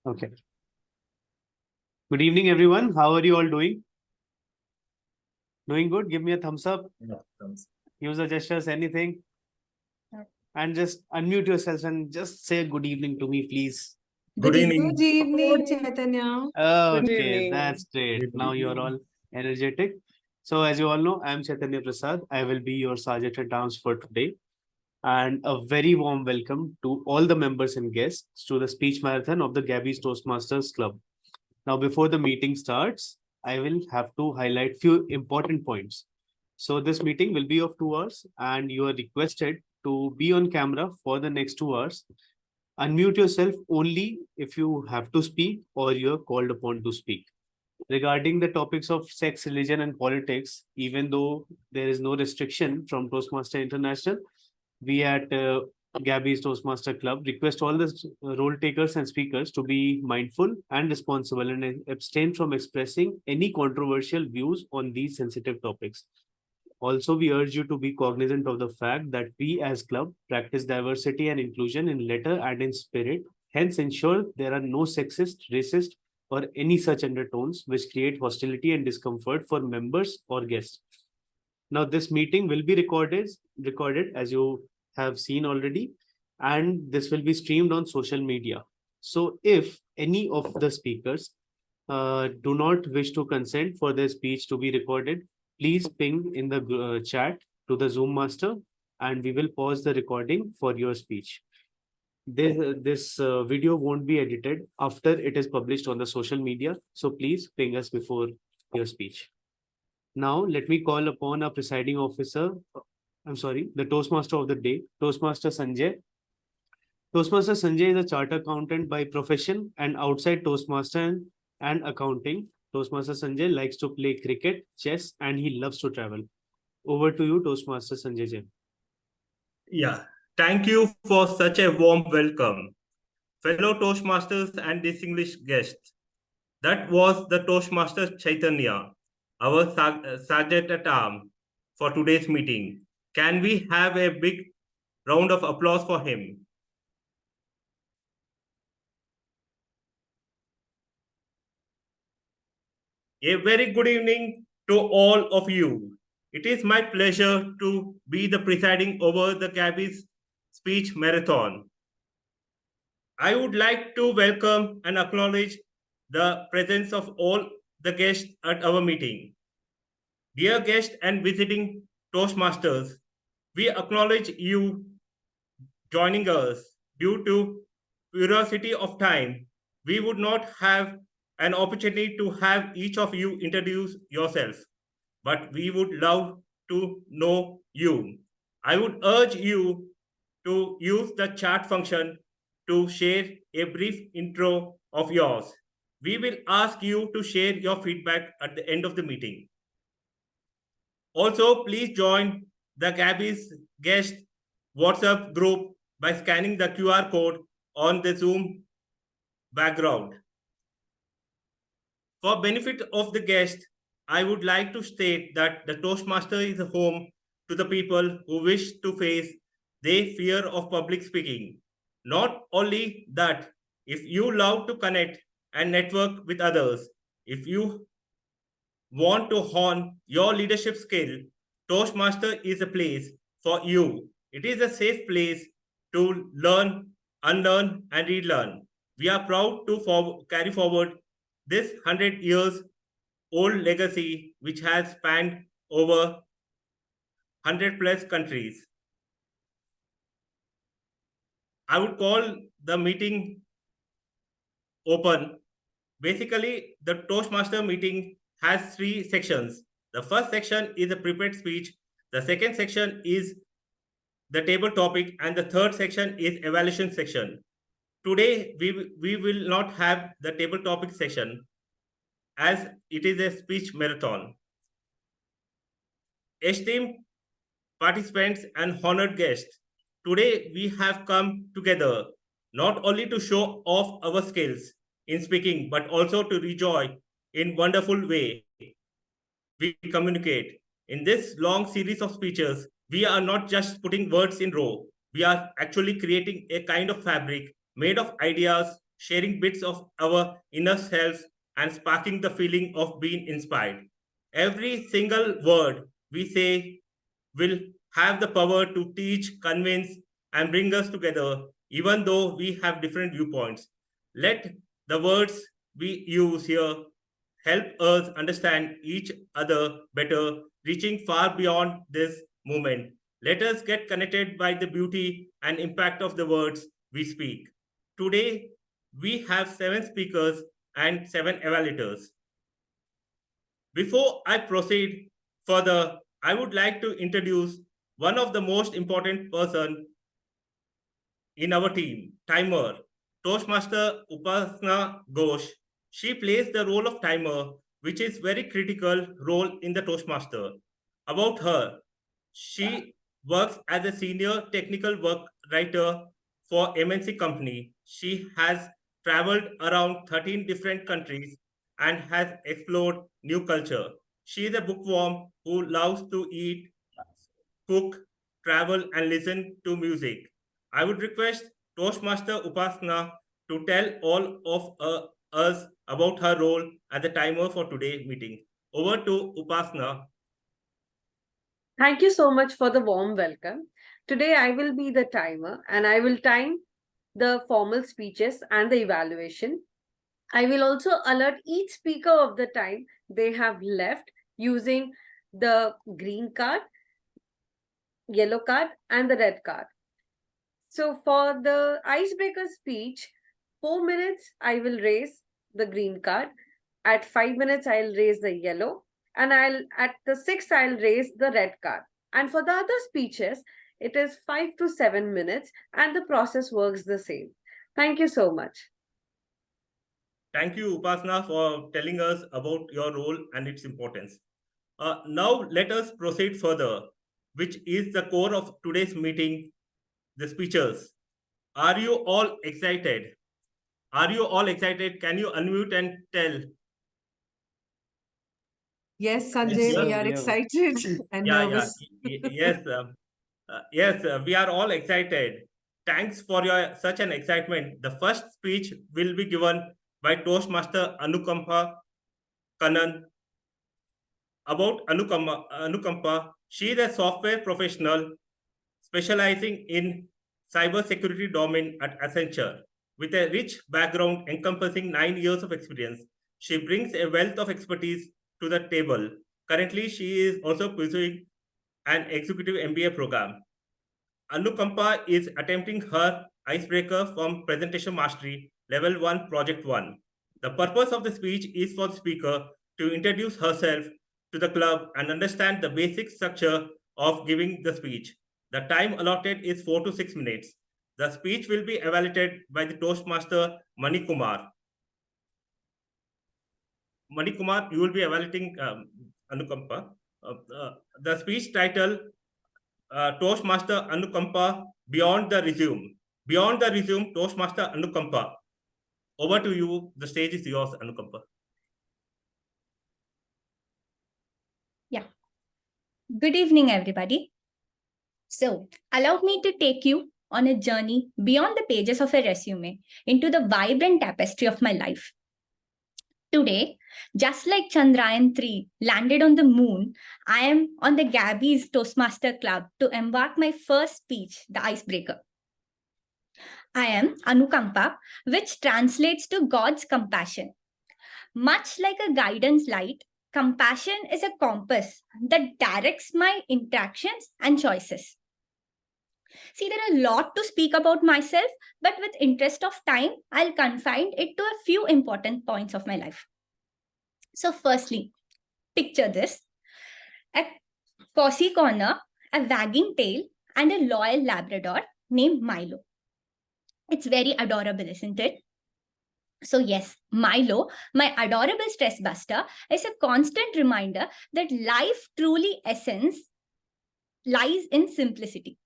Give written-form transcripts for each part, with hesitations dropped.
Okay. Good evening, everyone. How are you all doing? Doing good? Give me a thumbs up. Yeah, thumbs. User gestures, anything. And just unmute yourselves and just say good evening to me, please. Good evening. Good evening, Chaitanya. Okay, evening. that's great. Good Now you're all energetic. So, as you all know, I'm Chaitanya Prasad. I will be your Sergeant at Arms for today. And a very warm welcome to all the members and guests to the speech marathon of the Gabbys Toastmasters Club. Now, before the meeting starts, I will have to highlight few important points. So this meeting will be of 2 hours and you are requested to be on camera for the next 2 hours. Unmute yourself only if you have to speak or you're called upon to speak. Regarding the topics of sex, religion, and politics, even though there is no restriction from Toastmaster International, we at Gabby's Toastmaster Club request all the role takers and speakers to be mindful and responsible and abstain from expressing any controversial views on these sensitive topics. Also, we urge you to be cognizant of the fact that we as club practice diversity and inclusion in letter and in spirit. Hence, ensure there are no sexist, racist, or any such undertones which create hostility and discomfort for members or guests. Now, this meeting will be recorded as you have seen already, and this will be streamed on social media. So, if any of the speakers do not wish to consent for their speech to be recorded, please ping in the chat to the Zoom master, and we will pause the recording for your speech. This video won't be edited after it is published on the social media, so please ping us before your speech. Now, let me call upon our presiding officer, the Toastmaster of the day, Toastmaster Sanjay. Toastmaster Sanjay is a chartered accountant by profession and outside Toastmaster and accounting. Toastmaster Sanjay likes to play cricket, chess, and he loves to travel. Over to you, Toastmaster Sanjay Jain. Yeah, thank you for such a warm welcome. Fellow Toastmasters and distinguished guests. That was the Toastmaster Chaitanya, our Sergeant at Arms for today's meeting. Can we have a big round of applause for him? A very good evening to all of you. It is my pleasure to be the presiding over the Gabbys speech marathon. I would like to welcome and acknowledge the presence of all the guests at our meeting. Dear guests and visiting Toastmasters, we acknowledge you joining us. Due to curiosity of time, we would not have an opportunity to have each of you introduce yourself, but we would love to know you. I would urge you to use the chat function to share a brief intro of yours. We will ask you to share your feedback at the end of the meeting. Also, please join the Gabbys guest WhatsApp group by scanning the QR code on the Zoom background. For benefit of the guest, I would like to state that the Toastmaster is a home to the people who wish to face their fear of public speaking. Not only that, if you love to connect and network with others, if you want to hone your leadership skill, Toastmaster is a place for you. It is a safe place to learn, unlearn, and relearn. We are proud to carry forward this 100 years old legacy, which has spanned over 100 plus countries. I would call the meeting open. Basically, the Toastmaster meeting has 3 sections. The first section is a prepared speech. The second section is the table topic, and the third section is evaluation section. Today, we will not have the table topic section as it is a speech marathon. Esteemed participants and honored guests, today we have come together not only to show off our skills in speaking, but also to rejoice in wonderful way we communicate. In this long series of speeches, we are not just putting words in row. We are actually creating a kind of fabric made of ideas, sharing bits of our inner selves and sparking the feeling of being inspired. Every single word we say will have the power to teach, convince, and bring us together, even though we have different viewpoints. Let the words we use here help us understand each other better, reaching far beyond this moment. Let us get connected by the beauty and impact of the words we speak. Today, we have 7 speakers and 7 evaluators. Before I proceed further, I would like to introduce one of the most important person in our team, timer, Toastmaster Upasana Ghosh. She plays the role of timer, which is very critical role in the Toastmaster. About her, she works as a senior technical work writer for MNC company. She has traveled around 13 different countries and has explored new culture. She is a bookworm who loves to eat, cook, travel, and listen to music. I would request Toastmaster Upasana to tell all of us about her role as the timer for today's meeting. Over to Upasana. Thank you so much for the warm welcome. Today I will be the timer and I will time the formal speeches and the evaluation. I will also alert each speaker of the time they have left using the green card, yellow card, and the red card. So for the icebreaker speech, 4 minutes I will raise the green card. At 5 minutes I'll raise the yellow, and at the 6th I'll raise the red card. And for the other speeches, it is 5 to 7 minutes, and the process works the same. Thank you so much. Thank you, Upasana, for telling us about your role and its importance. Now let us proceed further, which is the core of today's meeting, the speeches. Are you all excited? Are you all excited? Can you unmute and tell? Yes, Sanjay, Yes, we sir, are we are. excited and nervous. Yes, we are all excited. Thanks for your such an excitement. The first speech will be given by Toastmaster Anukampa Kanan. About Anukampa, she is a software professional specializing in cybersecurity domain at Accenture. With a rich background encompassing 9 years of experience, she brings a wealth of expertise to the table. Currently, she is also pursuing an executive MBA program. Anukampa is attempting her icebreaker from Presentation Mastery Level 1 Project 1. The purpose of the speech is for the speaker to introduce herself to the club and understand the basic structure of giving the speech. The time allotted is 4 to 6 minutes. The speech will be evaluated by the Toastmaster Manikumar. Manikumar, you will be evaluating Anukampa. The speech title, Toastmaster Anukampa, Beyond the Resume. Beyond the Resume, Toastmaster Anukampa. Over to you. The stage is yours, Anukampa. Yeah. Good evening, everybody. So, allow me to take you on a journey beyond the pages of a resume into the vibrant tapestry of my life. Today, just like Chandrayaan 3 landed on the moon, I am on the Gabbys Toastmaster Club to embark my first speech, the icebreaker. I am Anukampa, which translates to God's compassion. Much like a guidance light, compassion is a compass that directs my interactions and choices. See, there are a lot to speak about myself, but with interest of time, I'll confine it to a few important points of my life. So firstly, picture this. A cozy corner, a wagging tail, and a loyal Labrador named Milo. It's very adorable, isn't it? So yes, Milo, my adorable stress buster, is a constant reminder that life truly essence lies in simplicity.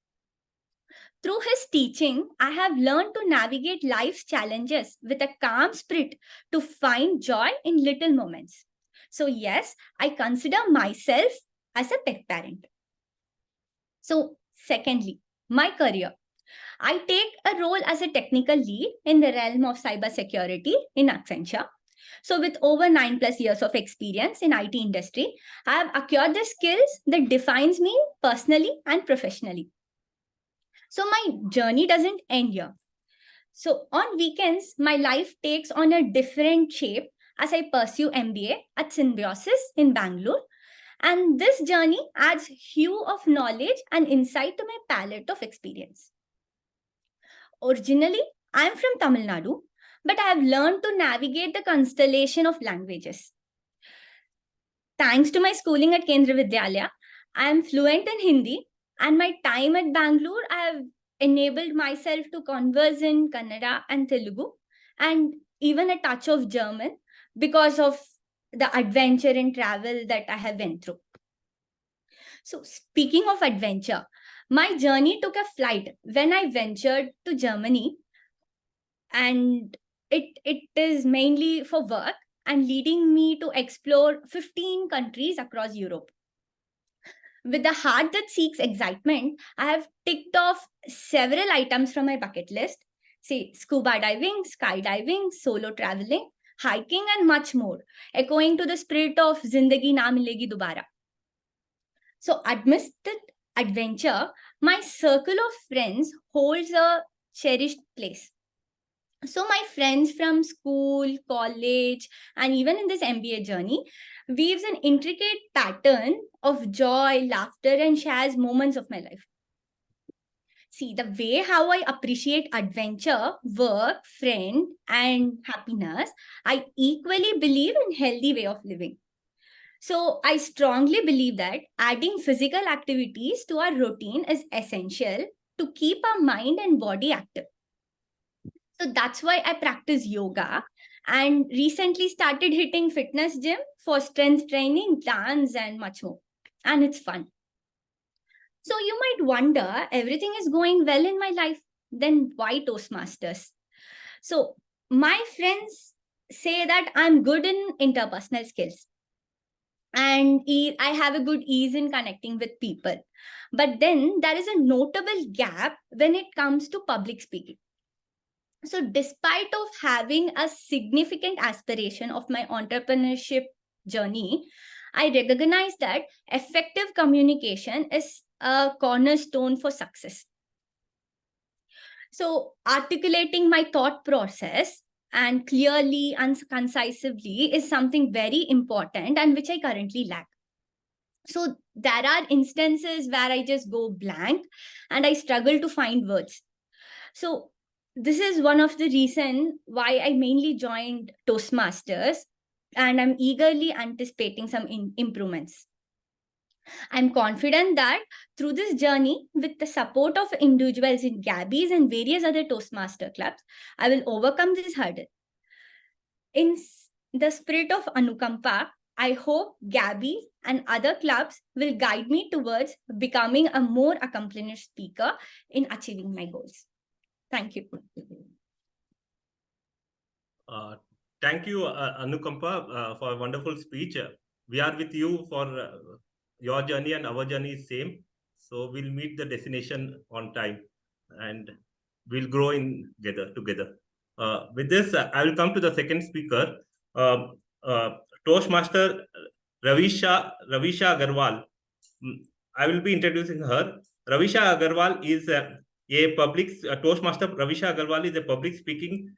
Through his teaching, I have learned to navigate life's challenges with a calm spirit to find joy in little moments. So yes, I consider myself as a pet parent. So secondly, my career. I take a role as a technical lead in the realm of cybersecurity in Accenture. So with over 9+ years of experience in IT industry, I have acquired the skills that defines me personally and professionally. So my journey doesn't end here. So on weekends, my life takes on a different shape as I pursue MBA at Symbiosis in Bangalore. And this journey adds hue of knowledge and insight to my palette of experience. Originally, I'm from Tamil Nadu, but I have learned to navigate the constellation of languages. Thanks to my schooling at Kendra Vidyalaya, I am fluent in Hindi, and my time at Bangalore, I have enabled myself to converse in Kannada and Telugu, and even a touch of German because of the adventure and travel that I have went through. So speaking of adventure, my journey took a flight when I ventured to Germany, and it is mainly for work and leading me to explore 15 countries across Europe. With a heart that seeks excitement, I have ticked off several items from my bucket list, say scuba diving, skydiving, solo traveling, hiking, and much more, echoing to the spirit of Zindagi Na Milegi Dobara. So amidst the adventure, my circle of friends holds a cherished place. So my friends from school, college, and even in this MBA journey weaves an intricate pattern of joy, laughter, and shares moments of my life. See, the way how I appreciate adventure, work, friend, and happiness, I equally believe in healthy way of living. So I strongly believe that adding physical activities to our routine is essential to keep our mind and body active. So that's why I practice yoga and recently started hitting fitness gym for strength training, dance, and much more. And it's fun. So you might wonder, everything is going well in my life, then why Toastmasters? So my friends say that I'm good in interpersonal skills and I have a good ease in connecting with people. But then there is a notable gap when it comes to public speaking. So despite of having a significant aspiration of my entrepreneurship journey, I recognize that effective communication is a cornerstone for success. So articulating my thought process and clearly and concisely is something very important and which I currently lack. So there are instances where I just go blank and I struggle to find words. So this is one of the reasons why I mainly joined Toastmasters, and I'm eagerly anticipating some improvements. I'm confident that through this journey, with the support of individuals in Gabbys and various other Toastmaster clubs, I will overcome this hurdle. In the spirit of Anukampa, I hope Gabbys and other clubs will guide me towards becoming a more accomplished speaker in achieving my goals. Thank you. Thank you, Anukampa, for a wonderful speech. We are with you for your journey, and our journey is same. So we'll meet the destination on time, and we'll grow in together. With this, I will come to the second speaker, Toastmaster Reviesha Agarwal. I will be introducing her. Reviesha Agarwal is a public Toastmaster. Reviesha Agarwal is a public speaking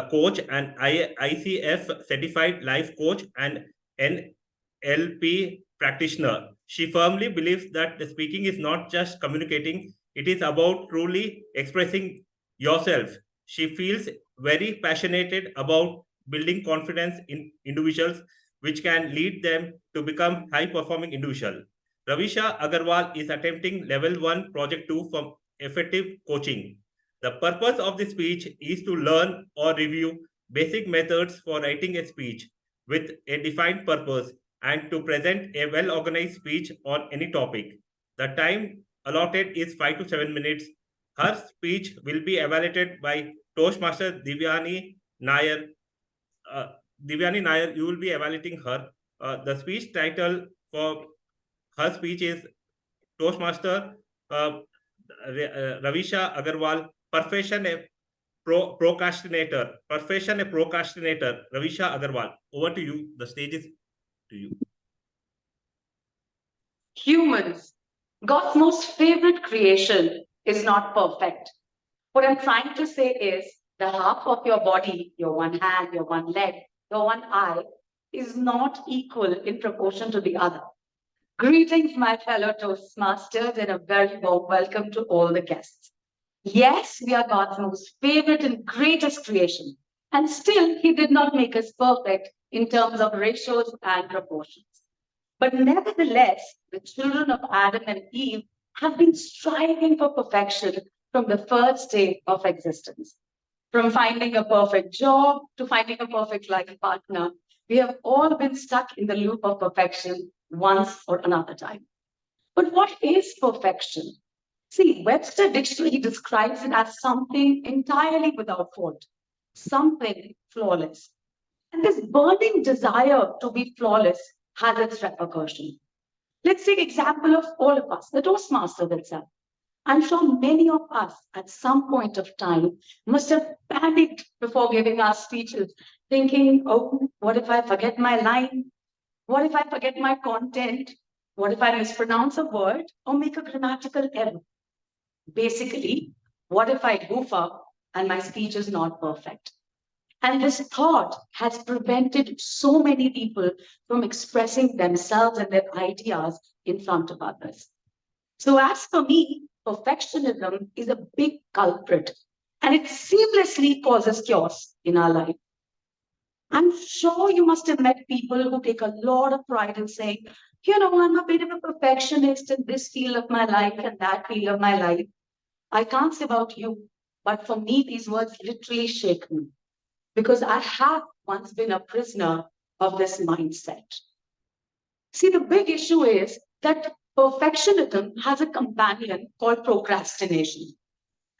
coach and ICF certified life coach and NLP practitioner. She firmly believes that the speaking is not just communicating, it is about truly expressing yourself. She feels very passionate about building confidence in individuals, which can lead them to become high-performing individuals. Reviesha Agarwal is attempting level 1 project 2 from effective coaching. The purpose of the speech is to learn or review basic methods for writing a speech with a defined purpose and to present a well-organized speech on any topic. The time allotted is 5 to 7 minutes. Her speech will be evaluated by Toastmaster Devayani Nair. Devayani Nair, you will be evaluating her. The speech title for her speech is Toastmaster Reviesha Agarwal, profession a procrastinator. Profession a procrastinator. Reviesha Agarwal, over to you. The stage is to you. Humans, God's most favorite creation, is not perfect. What I'm trying to say is the half of your body, your one hand, your one leg, your one eye, is not equal in proportion to the other. Greetings, my fellow Toastmasters, and a very warm welcome to all the guests. Yes, we are God's most favorite and greatest creation, and still, He did not make us perfect in terms of ratios and proportions. But nevertheless, the children of Adam and Eve have been striving for perfection from the first day of existence. From finding a perfect job to finding a perfect life partner, we have all been stuck in the loop of perfection once or another time. But what is perfection? See, Webster Dictionary describes it as something entirely without fault, something flawless. And this burning desire to be flawless has its repercussion. Let's take example of all of us, the Toastmasters itself. I'm sure many of us at some point of time must have panicked before giving our speeches, thinking, oh, what if I forget my line? What if I forget my content? What if I mispronounce a word or make a grammatical error? Basically, what if I goof up and my speech is not perfect? And this thought has prevented so many people from expressing themselves and their ideas in front of others. So as for me, perfectionism is a big culprit, and it seamlessly causes chaos in our life. I'm sure you must have met people who take a lot of pride in saying, you know, I'm a bit of a perfectionist in this field of my life and that field of my life. I can't say about you, but for me, these words literally shake me, because I have once been a prisoner of this mindset. See, the big issue is that perfectionism has a companion called procrastination.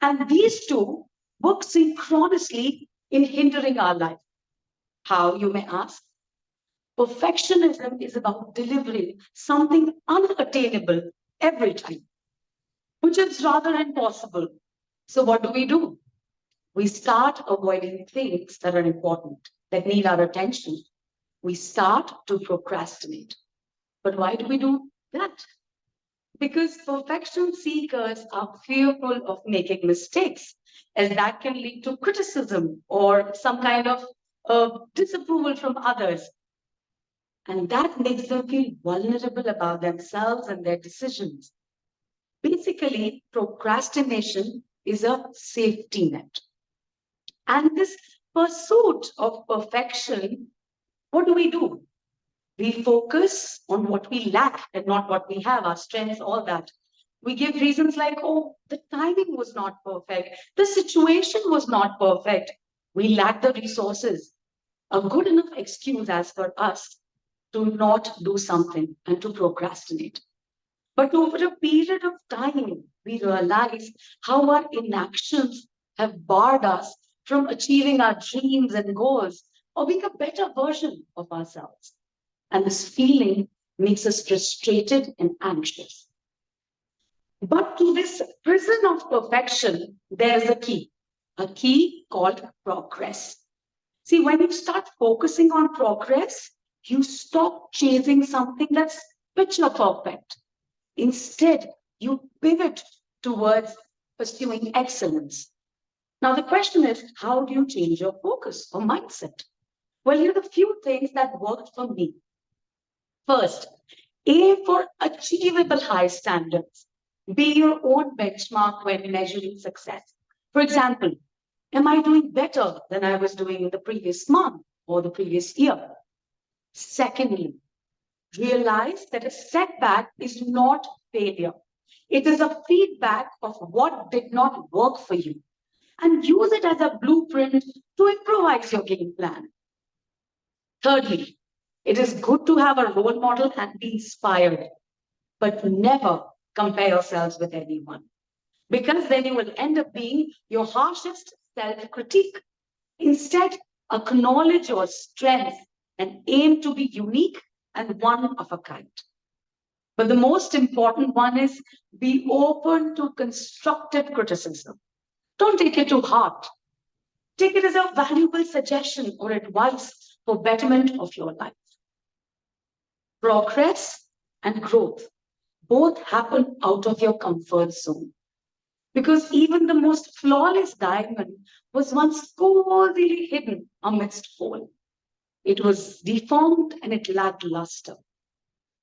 And these two work synchronously in hindering our life. How, you may ask? Perfectionism is about delivering something unattainable every time, which is rather impossible. So what do? We start avoiding things that are important, that need our attention. We start to procrastinate. But why do we do that? Because perfection seekers are fearful of making mistakes, as that can lead to criticism or some kind of disapproval from others. And that makes them feel vulnerable about themselves and their decisions. Basically, procrastination is a safety net. And this pursuit of perfection, what do? We focus on what we lack and not what we have, our strengths, all that. We give reasons like, oh, the timing was not perfect. The situation was not perfect. We lack the resources. A good enough excuse as for us to not do something and to procrastinate. But over a period of time, we realize how our inactions have barred us from achieving our dreams and goals or being a better version of ourselves. And this feeling makes us frustrated and anxious. But to this prison of perfection, there is a key called progress. See, when you start focusing on progress, you stop chasing something that's picture perfect. Instead, you pivot towards pursuing excellence. Now, the question is, how do you change your focus or mindset? Well, here are the few things that worked for me. First, aim for achievable high standards. Be your own benchmark when measuring success. For example, am I doing better than I was doing the previous month or the previous year? Secondly, realize that a setback is not failure. It is a feedback of what did not work for you, and use it as a blueprint to improvise your game plan. Thirdly, it is good to have a role model and be inspired, but never compare yourselves with anyone, because then you will end up being your harshest self-critique. Instead, acknowledge your strengths and aim to be unique and one of a kind. But the most important one is be open to constructive criticism. Don't take it to heart. Take it as a valuable suggestion or advice for betterment of your life. Progress and growth both happen out of your comfort zone. Because even the most flawless diamond was once cosily hidden amidst fall. It was deformed and it lacked luster.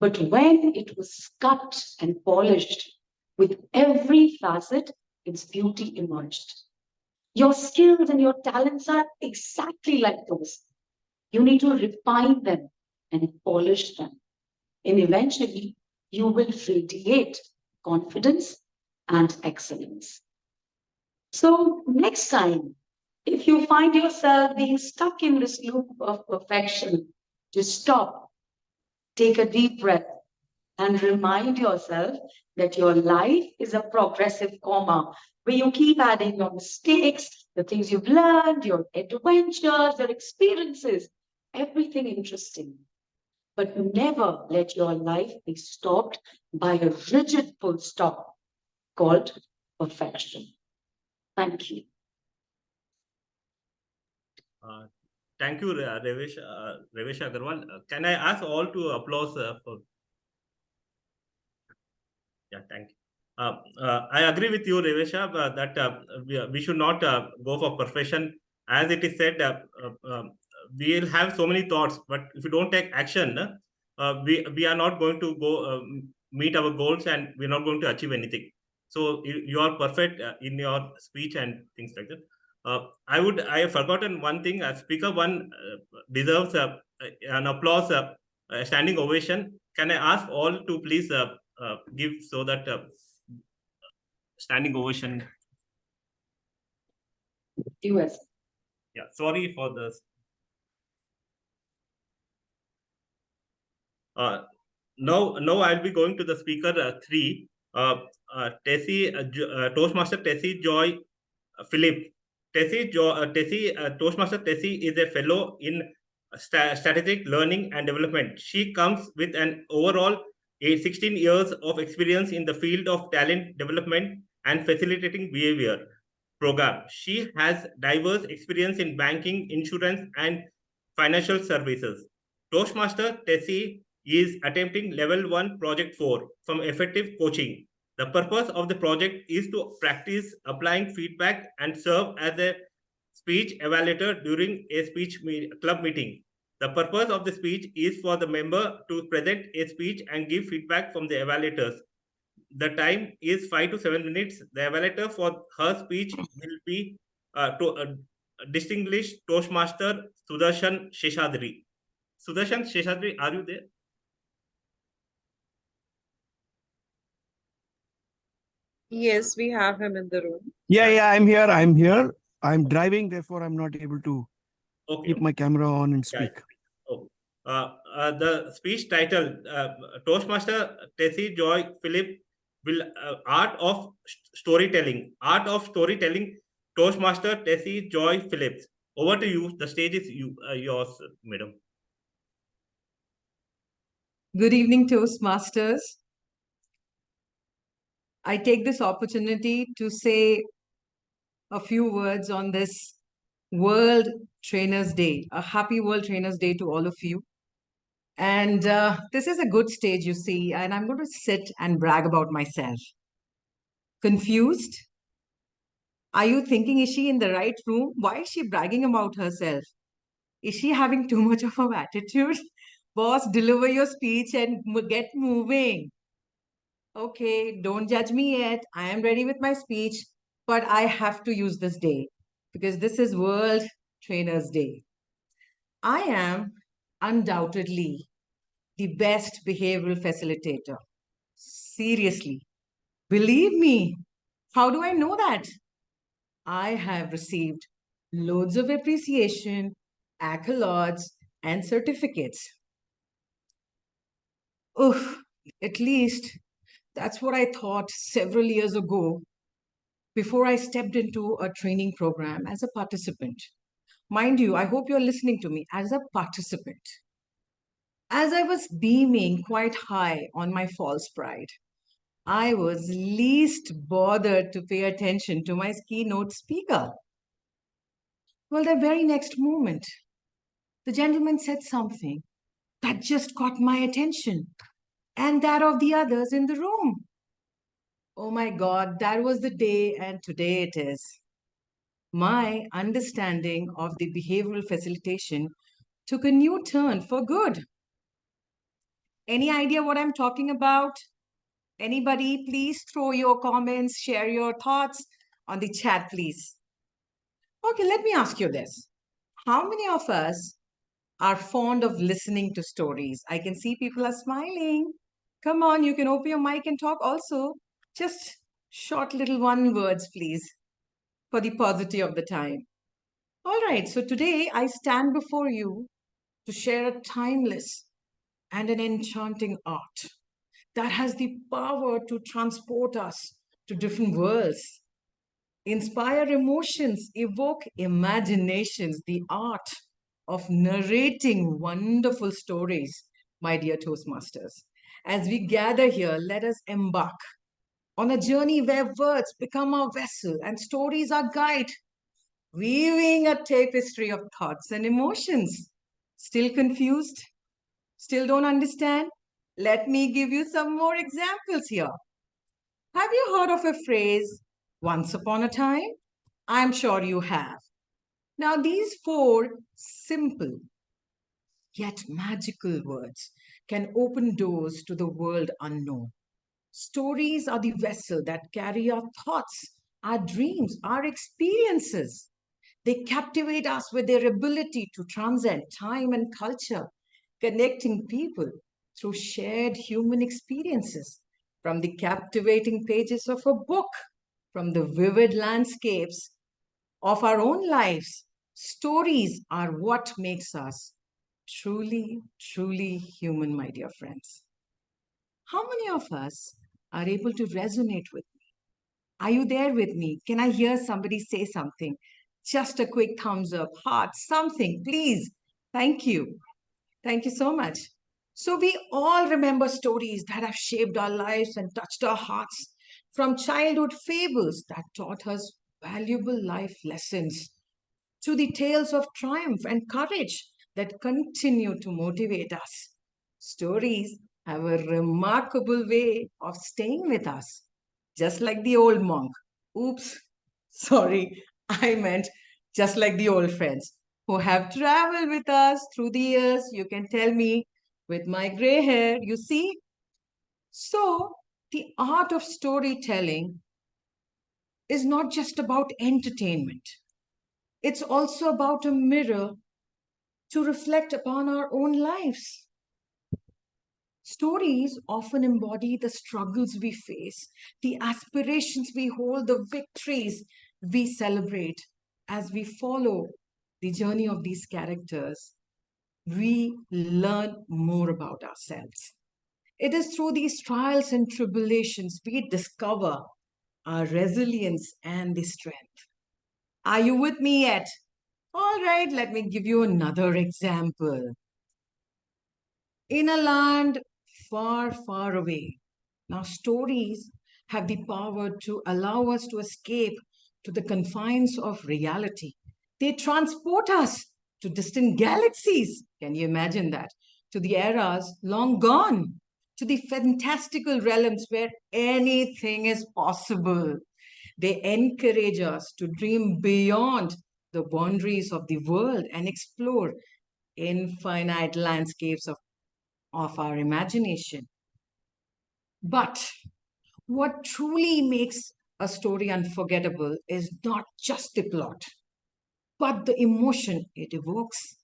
But when it was cut and polished, with every facet, its beauty emerged. Your skills and your talents are exactly like those. You need to refine them and polish them. And eventually, you will radiate confidence and excellence. So, next time, if you find yourself being stuck in this loop of perfection, just stop, take a deep breath, and remind yourself that your life is a progressive comma where you keep adding your mistakes, the things you've learned, your adventures, your experiences, everything interesting. But never let your life be stopped by a rigid full stop called perfection. Thank you. Thank you, Reviesha Agarwal. Can I ask all to applause for? Yeah, thank you. I agree with you, Reviesha, that we should not go for perfection. As it is said, we will have so many thoughts, but if you don't take action, we are not going to go meet our goals, and we're not going to achieve anything. So you are perfect in your speech and things like that. I have forgotten one thing. Speaker one deserves an applause, a standing ovation. Can I ask all to please give so that standing ovation? US. Yeah, sorry for this. Now I'll be going to the speaker three. Tessy, Toastmaster Tessy Joy Philip. Toastmaster Tessy is a fellow in strategic learning and development. She comes with an overall 16 years of experience in the field of talent development and facilitating behavior program. She has diverse experience in banking, insurance, and financial services. Toastmaster Tessy is attempting level 1 project 4 from effective coaching. The purpose of the project is to practice applying feedback and serve as a speech evaluator during a club meeting. The purpose of the speech is for the member to present a speech and give feedback from the evaluators. The time is 5 to 7 minutes. The evaluator for her speech will be distinguished Toastmaster Sudharshan Sheshadri. Sudharshan Sheshadri, are you there? Yes, we have him in the room. Yeah, I'm here. I'm driving, therefore I'm not able to keep my camera on and speak. Oh. The speech title, Toastmaster Tessy Joy Philip will Art of Storytelling. Toastmaster Tessy Joy Phillips. Over to you. The stage is yours, madam. Good evening, Toastmasters. I take this opportunity to say a few words on this World Trainers Day. A happy World Trainers Day to all of you. And this is a good stage, you see, and I'm going to sit and brag about myself. Confused? Are you thinking, is she in the right room? Why is she bragging about herself? Is she having too much of an attitude? Boss, deliver your speech and get moving. Okay, don't judge me yet. I am ready with my speech, but I have to use this day because this is World Trainers Day. I am undoubtedly the best behavioral facilitator. Seriously. Believe me. How do I know that? I have received loads of appreciation, accolades, and certificates. Oof, at least that's what I thought several years ago before I stepped into a training program as a participant. Mind you, I hope you're listening to me as a participant. As I was beaming quite high on my false pride, I was least bothered to pay attention to my keynote speaker. Well, the very next moment, the gentleman said something that just caught my attention and that of the others in the room. Oh my God, that was the day, and today it is. My understanding of the behavioral facilitation took a new turn for good. Any idea what I'm talking about? Anybody, please throw your comments, share your thoughts on the chat, please. Okay, let me ask you this. How many of us are fond of listening to stories? I can see people are smiling. Come on, you can open your mic and talk also. Just short little one words, please, for the paucity of the time. All right, so today I stand before you to share a timeless and an enchanting art that has the power to transport us to different worlds, inspire emotions, evoke imaginations, the art of narrating wonderful stories, my dear Toastmasters. As we gather here, let us embark on a journey where words become our vessel and stories our guide, weaving a tapestry of thoughts and emotions. Still confused? Still don't understand? Let me give you some more examples here. Have you heard of a phrase, once upon a time? I'm sure you have. Now, these four simple yet magical words can open doors to the world unknown. Stories are the vessel that carry our thoughts, our dreams, our experiences. They captivate us with their ability to transcend time and culture, connecting people through shared human experiences. From the captivating pages of a book, from the vivid landscapes of our own lives, stories are what makes us truly, truly human, my dear friends. How many of us are able to resonate with me? Are you there with me? Can I hear somebody say something? Just a quick thumbs up, heart, something, please. Thank you. Thank you so much. So we all remember stories that have shaped our lives and touched our hearts, from childhood fables that taught us valuable life lessons to the tales of triumph and courage that continue to motivate us. Stories have a remarkable way of staying with us, just like the old monk. Oops, sorry, I meant just like the old friends who have traveled with us through the years. You can tell me with my gray hair, you see? So, the art of storytelling is not just about entertainment, it's also about a mirror to reflect upon our own lives. Stories often embody the struggles we face, the aspirations we hold, the victories we celebrate. As we follow the journey of these characters, we learn more about ourselves. It is through these trials and tribulations we discover our resilience and the strength. Are you with me yet? All right, let me give you another example. In a land far, far away, now stories have the power to allow us to escape to the confines of reality. They transport us to distant galaxies. Can you imagine that? To the eras long gone, to the fantastical realms where anything is possible. They encourage us to dream beyond the boundaries of the world and explore infinite landscapes of our imagination. But what truly makes a story unforgettable is not just the plot, but the emotion it evokes.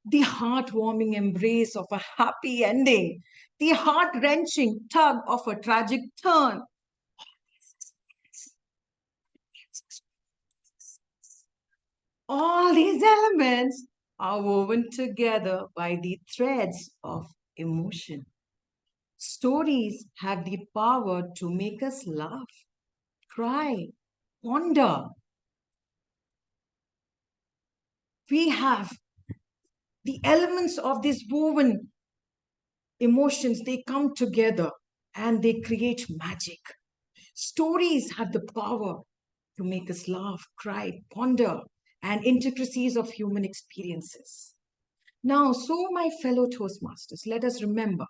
The heartwarming embrace of a happy ending, the heart wrenching tug of a tragic turn. All these elements are woven together by the threads of emotion. Stories have the power to make us laugh, cry, wonder. We have the elements of this woven emotions, they come together and they create magic. Stories have the power to make us laugh, cry, ponder, and intricacies of human experiences. Now, so my fellow Toastmasters, let us remember,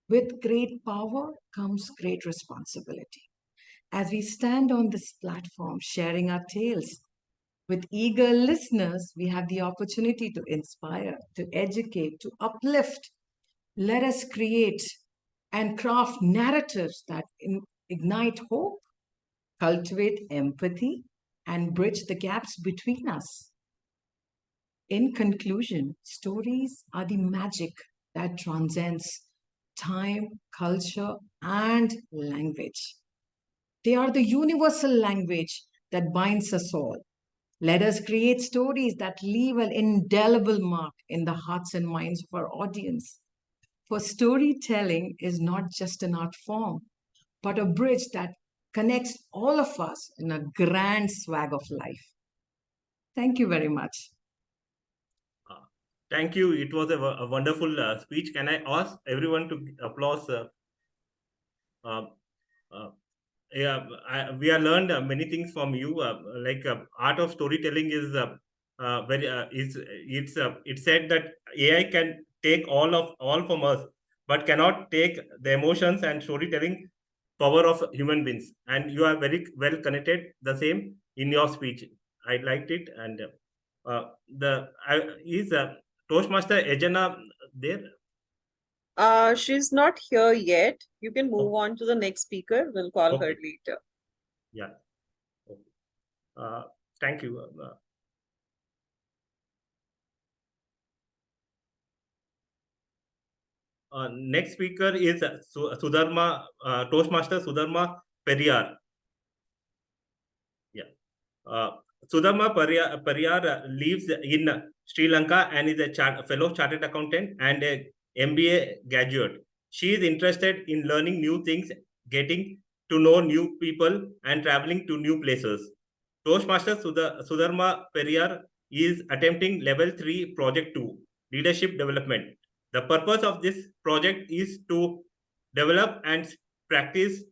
with great power comes great responsibility. As we stand on this platform sharing our tales with eager listeners, we have the opportunity to inspire, to educate, to uplift. Let us create and craft narratives that ignite hope, cultivate empathy, and bridge the gaps between us. In conclusion, stories are the magic that transcends time, culture, and language. They are the universal language that binds us all. Let us create stories that leave an indelible mark in the hearts and minds of our audience. For storytelling is not just an art form, but a bridge that connects all of us in a grand swag of life. Thank you very much. Thank you. It was a wonderful speech. Can I ask everyone to applause? We have learned many things from you. Art of storytelling is it's said that AI can take all from us, but cannot take the emotions and storytelling power of human beings. And you are very well connected the same in your speech. I liked it. And is Toastmaster Yajna there? She's not here yet. You can move on to the next speaker. We'll call her later. Yeah. Okay. Thank you. Next speaker is Sudharma, Toastmaster Sudharma Perera. Yeah. Sudharma Perera lives in Sri Lanka and is a fellow chartered accountant and a MBA graduate. She is interested in learning new things, getting to know new people, and traveling to new places. Toastmaster Sudharma Perera is attempting Level 3 Project 2, Leadership Development. The purpose of this project is to develop and practice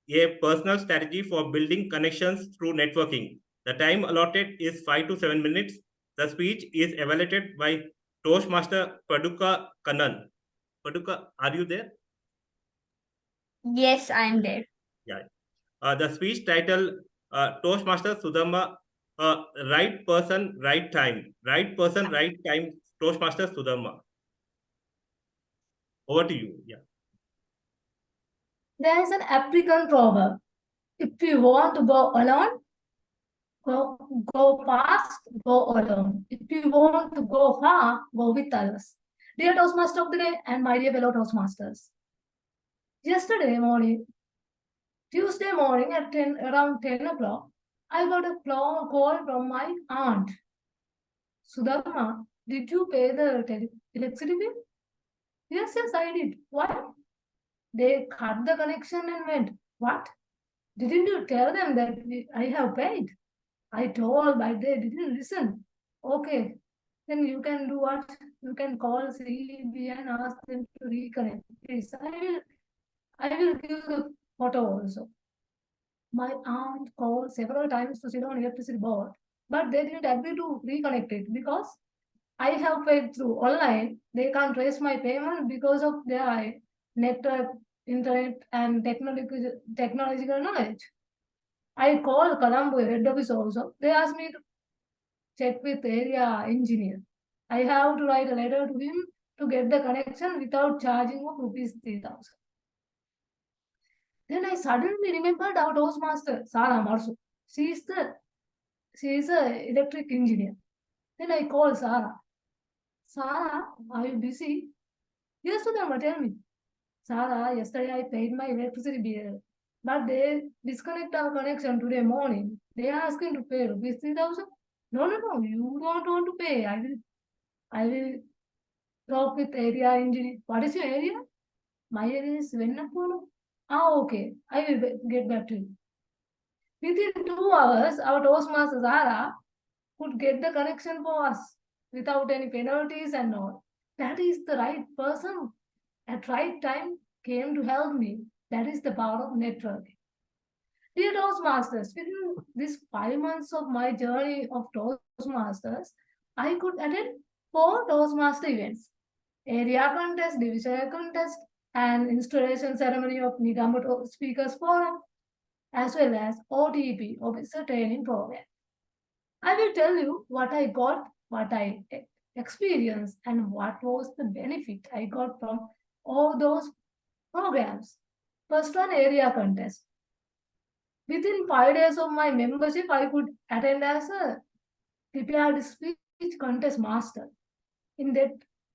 a personal strategy for building connections through networking. The time allotted is 5 to 7 minutes. The speech is evaluated by Toastmaster Paduka Kannan. Paduka, are you there? Yes, I am there. Yeah. The speech title, Toastmaster Sudharma, right person, right time. Right person, right time, Toastmaster Sudharma. Over to you. Yeah. There is an African proverb. If you want to go alone, go fast, go alone. If you want to go far, go with others. Dear Toastmaster of the day and my dear fellow Toastmasters. Yesterday morning, Tuesday morning at around 10 o'clock, I got a call from my aunt. Sudharma, did you pay the electricity bill? Yes, I did. Why? They cut the connection and went, what? Didn't you tell them that I have paid? I told, but they didn't listen. Okay, then you can do what? You can call CB and ask them to reconnect. Please, I will give the photo also. My aunt called several times to sit on electricity board, but they didn't agree to reconnect it because I have paid through online. They can't trace my payment because of their network, internet, and technological knowledge. I called Colombo head office also. They asked me to check with area engineer. I have to write a letter to him to get the connection without charging of rupees 3,000. Then I suddenly remembered our Toastmaster, Sarah Marsu. She is a electric engineer. Then I called Sarah. Sarah, are you busy? Yes, Sudharma, tell me. Sarah, yesterday I paid my electricity bill, but they disconnect our connection today morning. They are asking to pay rupees 3,000. No, you don't want to pay. I will talk with area engineer. What is your area? My area is Venugopal. Okay. I will get back to you. Within 2 hours, our Toastmaster Zara could get the connection for us without any penalties and all. That is the right person. at right time came to help me. That is the power of networking. Dear Toastmasters, within these 5 months of my journey of Toastmasters, I could attend 4 Toastmaster events: area contest, divisional contest, and installation ceremony of Nigamut Speakers Forum, as well as OTP, Officer Training Program. I will tell you what I got, what I experienced, and what was the benefit I got from all those programs. First one, area contest. Within 5 days of my membership, I could attend as a prepared speech contest master. In that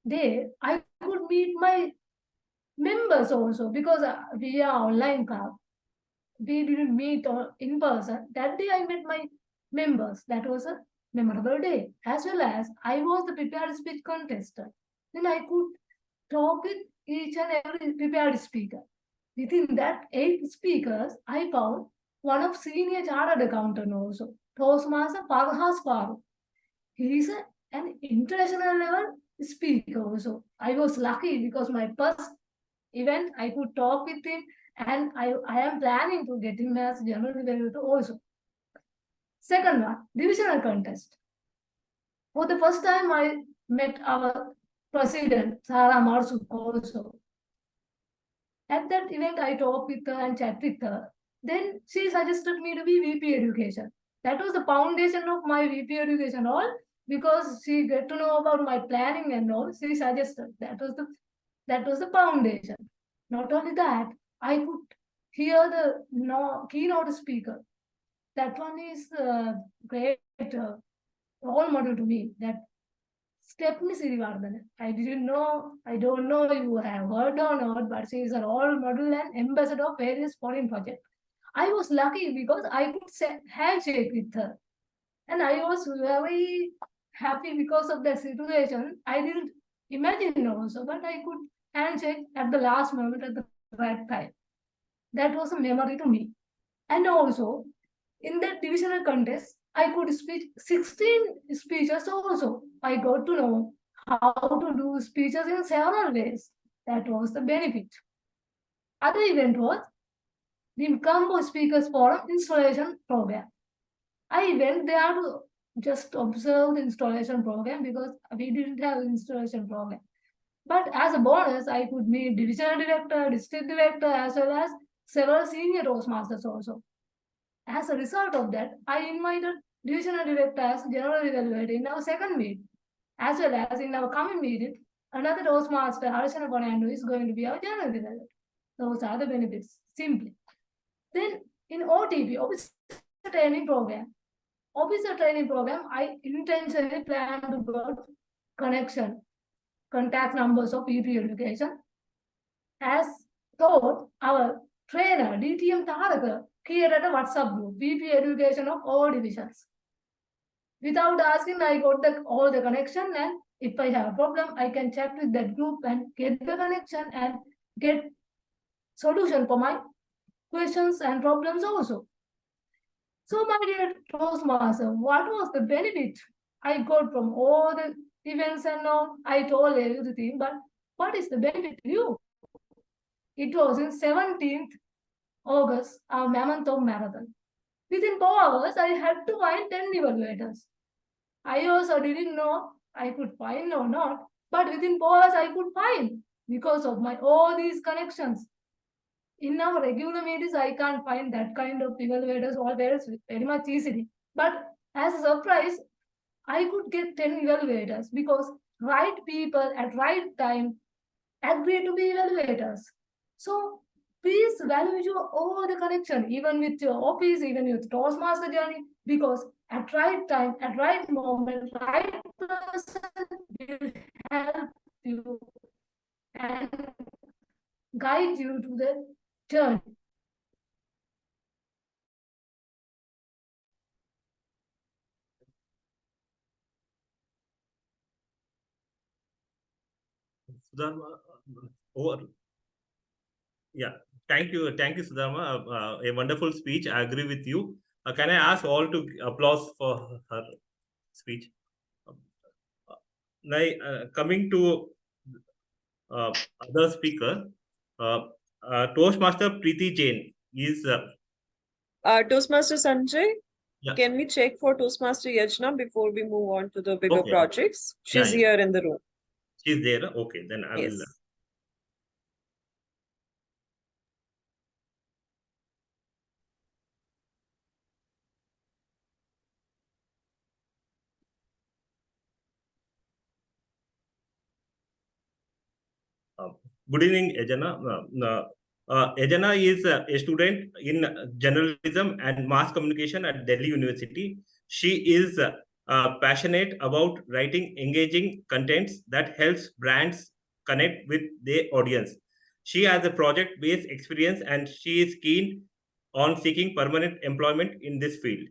day, I could meet my members also, because we are online club. We didn't meet in person. That day I met my members. That was a memorable day. As well as I was the prepared speech contestant. Then I could talk with each and every prepared speaker. Within that 8 speakers, I found one of senior chartered accountant also, Toastmaster Parhas Paru. He is an international level speaker also. I was lucky because my first event I could talk with him, and I am planning to get him as general evaluator also. Second one, divisional contest. For the first time, I met our president, Sara Marsuk also. At that event, I talked with her and chat with her. Then she suggested me to be VP Education. That was the foundation of my VP Education all, because she got to know about my planning and all. She suggested that was the foundation. Not only that, I could hear the keynote speaker. That one is a great role model to me. That Stepney Sirivardhan. I don't know if you have heard or not, but she is a role model and ambassador of various foreign projects. I was lucky because I could handshake with her. And I was very happy because of that situation. I didn't imagine also, but I could handshake at the last moment at the right time. That was a memory to me. And also, in that divisional contest, I could speak 16 speeches also. I got to know how to do speeches in several ways. That was the benefit. Other event was the Combo Speakers Forum installation program. I went there to just observe the installation program because we didn't have installation program. But as a bonus, I could meet divisional director, district director, as well as several senior Toastmasters also. As a result of that, I invited divisional director as general evaluator in our second meet. As well as in our coming meeting, another Toastmaster, Harshana Bonandu, is going to be our general evaluator. Those are the benefits, simply. Then in OTP, Officer Training Program, I intentionally plan to get contact numbers of VP Education. As thought, our trainer, DTM Taraka, created a WhatsApp group, VP Education of all divisions. Without asking, I got all the connection, and if I have a problem, I can chat with that group and get the connection and get solution for my questions and problems also. So my dear Toastmaster, what was the benefit I got from all the events and all? I told everything, but what is the benefit to you? It was in 17th August, our Mammoth Marathon. Within 4 hours, I had to find 10 evaluators. I also didn't know I could find or not, but within 4 hours, I could find because of all these connections. In our regular meetings, I can't find that kind of evaluators always very much easily. But as a surprise, I could get 10 evaluators because right people at right time agree to be evaluators. So please value all the connection, even with your office, even with Toastmaster journey, because at right time, at right moment, right person will help you and guide you to the journey. Sudharma, over. Yeah, thank you, Sudharma. A wonderful speech. I agree with you. Can I ask all to applause for her speech? Now, coming to other speaker. Toastmaster Preeti Jain is Toastmaster Sanjay, yeah. can we check for Toastmaster Yajna before we move on to the bigger Okay. projects? She's here in the room. She's there. Okay, then I will. Yes. Good evening, Yajna. Yajna is a student in journalism and mass communication at Delhi University. She is passionate about writing engaging contents that helps brands connect with their audience. She has a project-based experience and she is keen on seeking permanent employment in this field.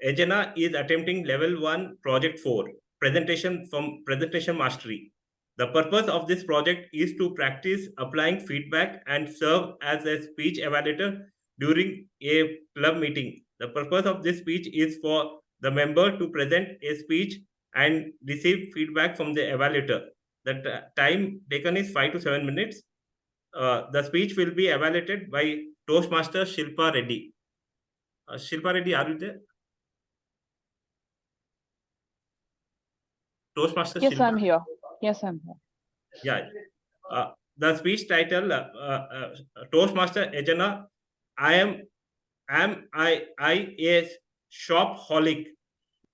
Yajna is attempting level 1 project 4, presentation mastery. The purpose of this project is to practice applying feedback and serve as a speech evaluator during a club meeting. The purpose of this speech is for the member to present a speech and receive feedback from the evaluator. The time taken is 5 to 7 minutes. The speech will be evaluated by Toastmaster Shilpa Reddy. Shilpa Reddy, are you there? Toastmaster Yes, Shilpa? I'm here. Yes, I'm here. Yeah. The speech title, Toastmaster Yajna, am I a shopaholic?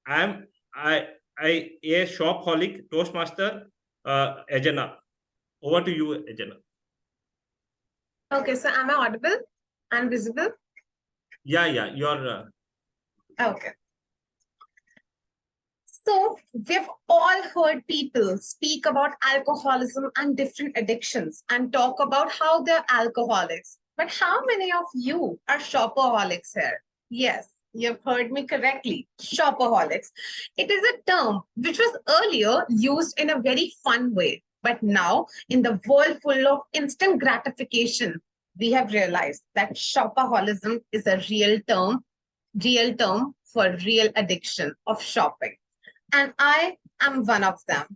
Am I a shopaholic? Toastmaster Yajna. Over to you, Yajna. Okay, so am I audible and visible? Yeah, you're. Okay. So we've all heard people speak about alcoholism and different addictions and talk about how they're alcoholics. But how many of you are shopaholics here? Yes, you've heard me correctly. Shopaholics. It is a term which was earlier used in a very fun way. But now, in the world full of instant gratification, we have realized that shopaholism is a real term for real addiction of shopping. And I am one of them.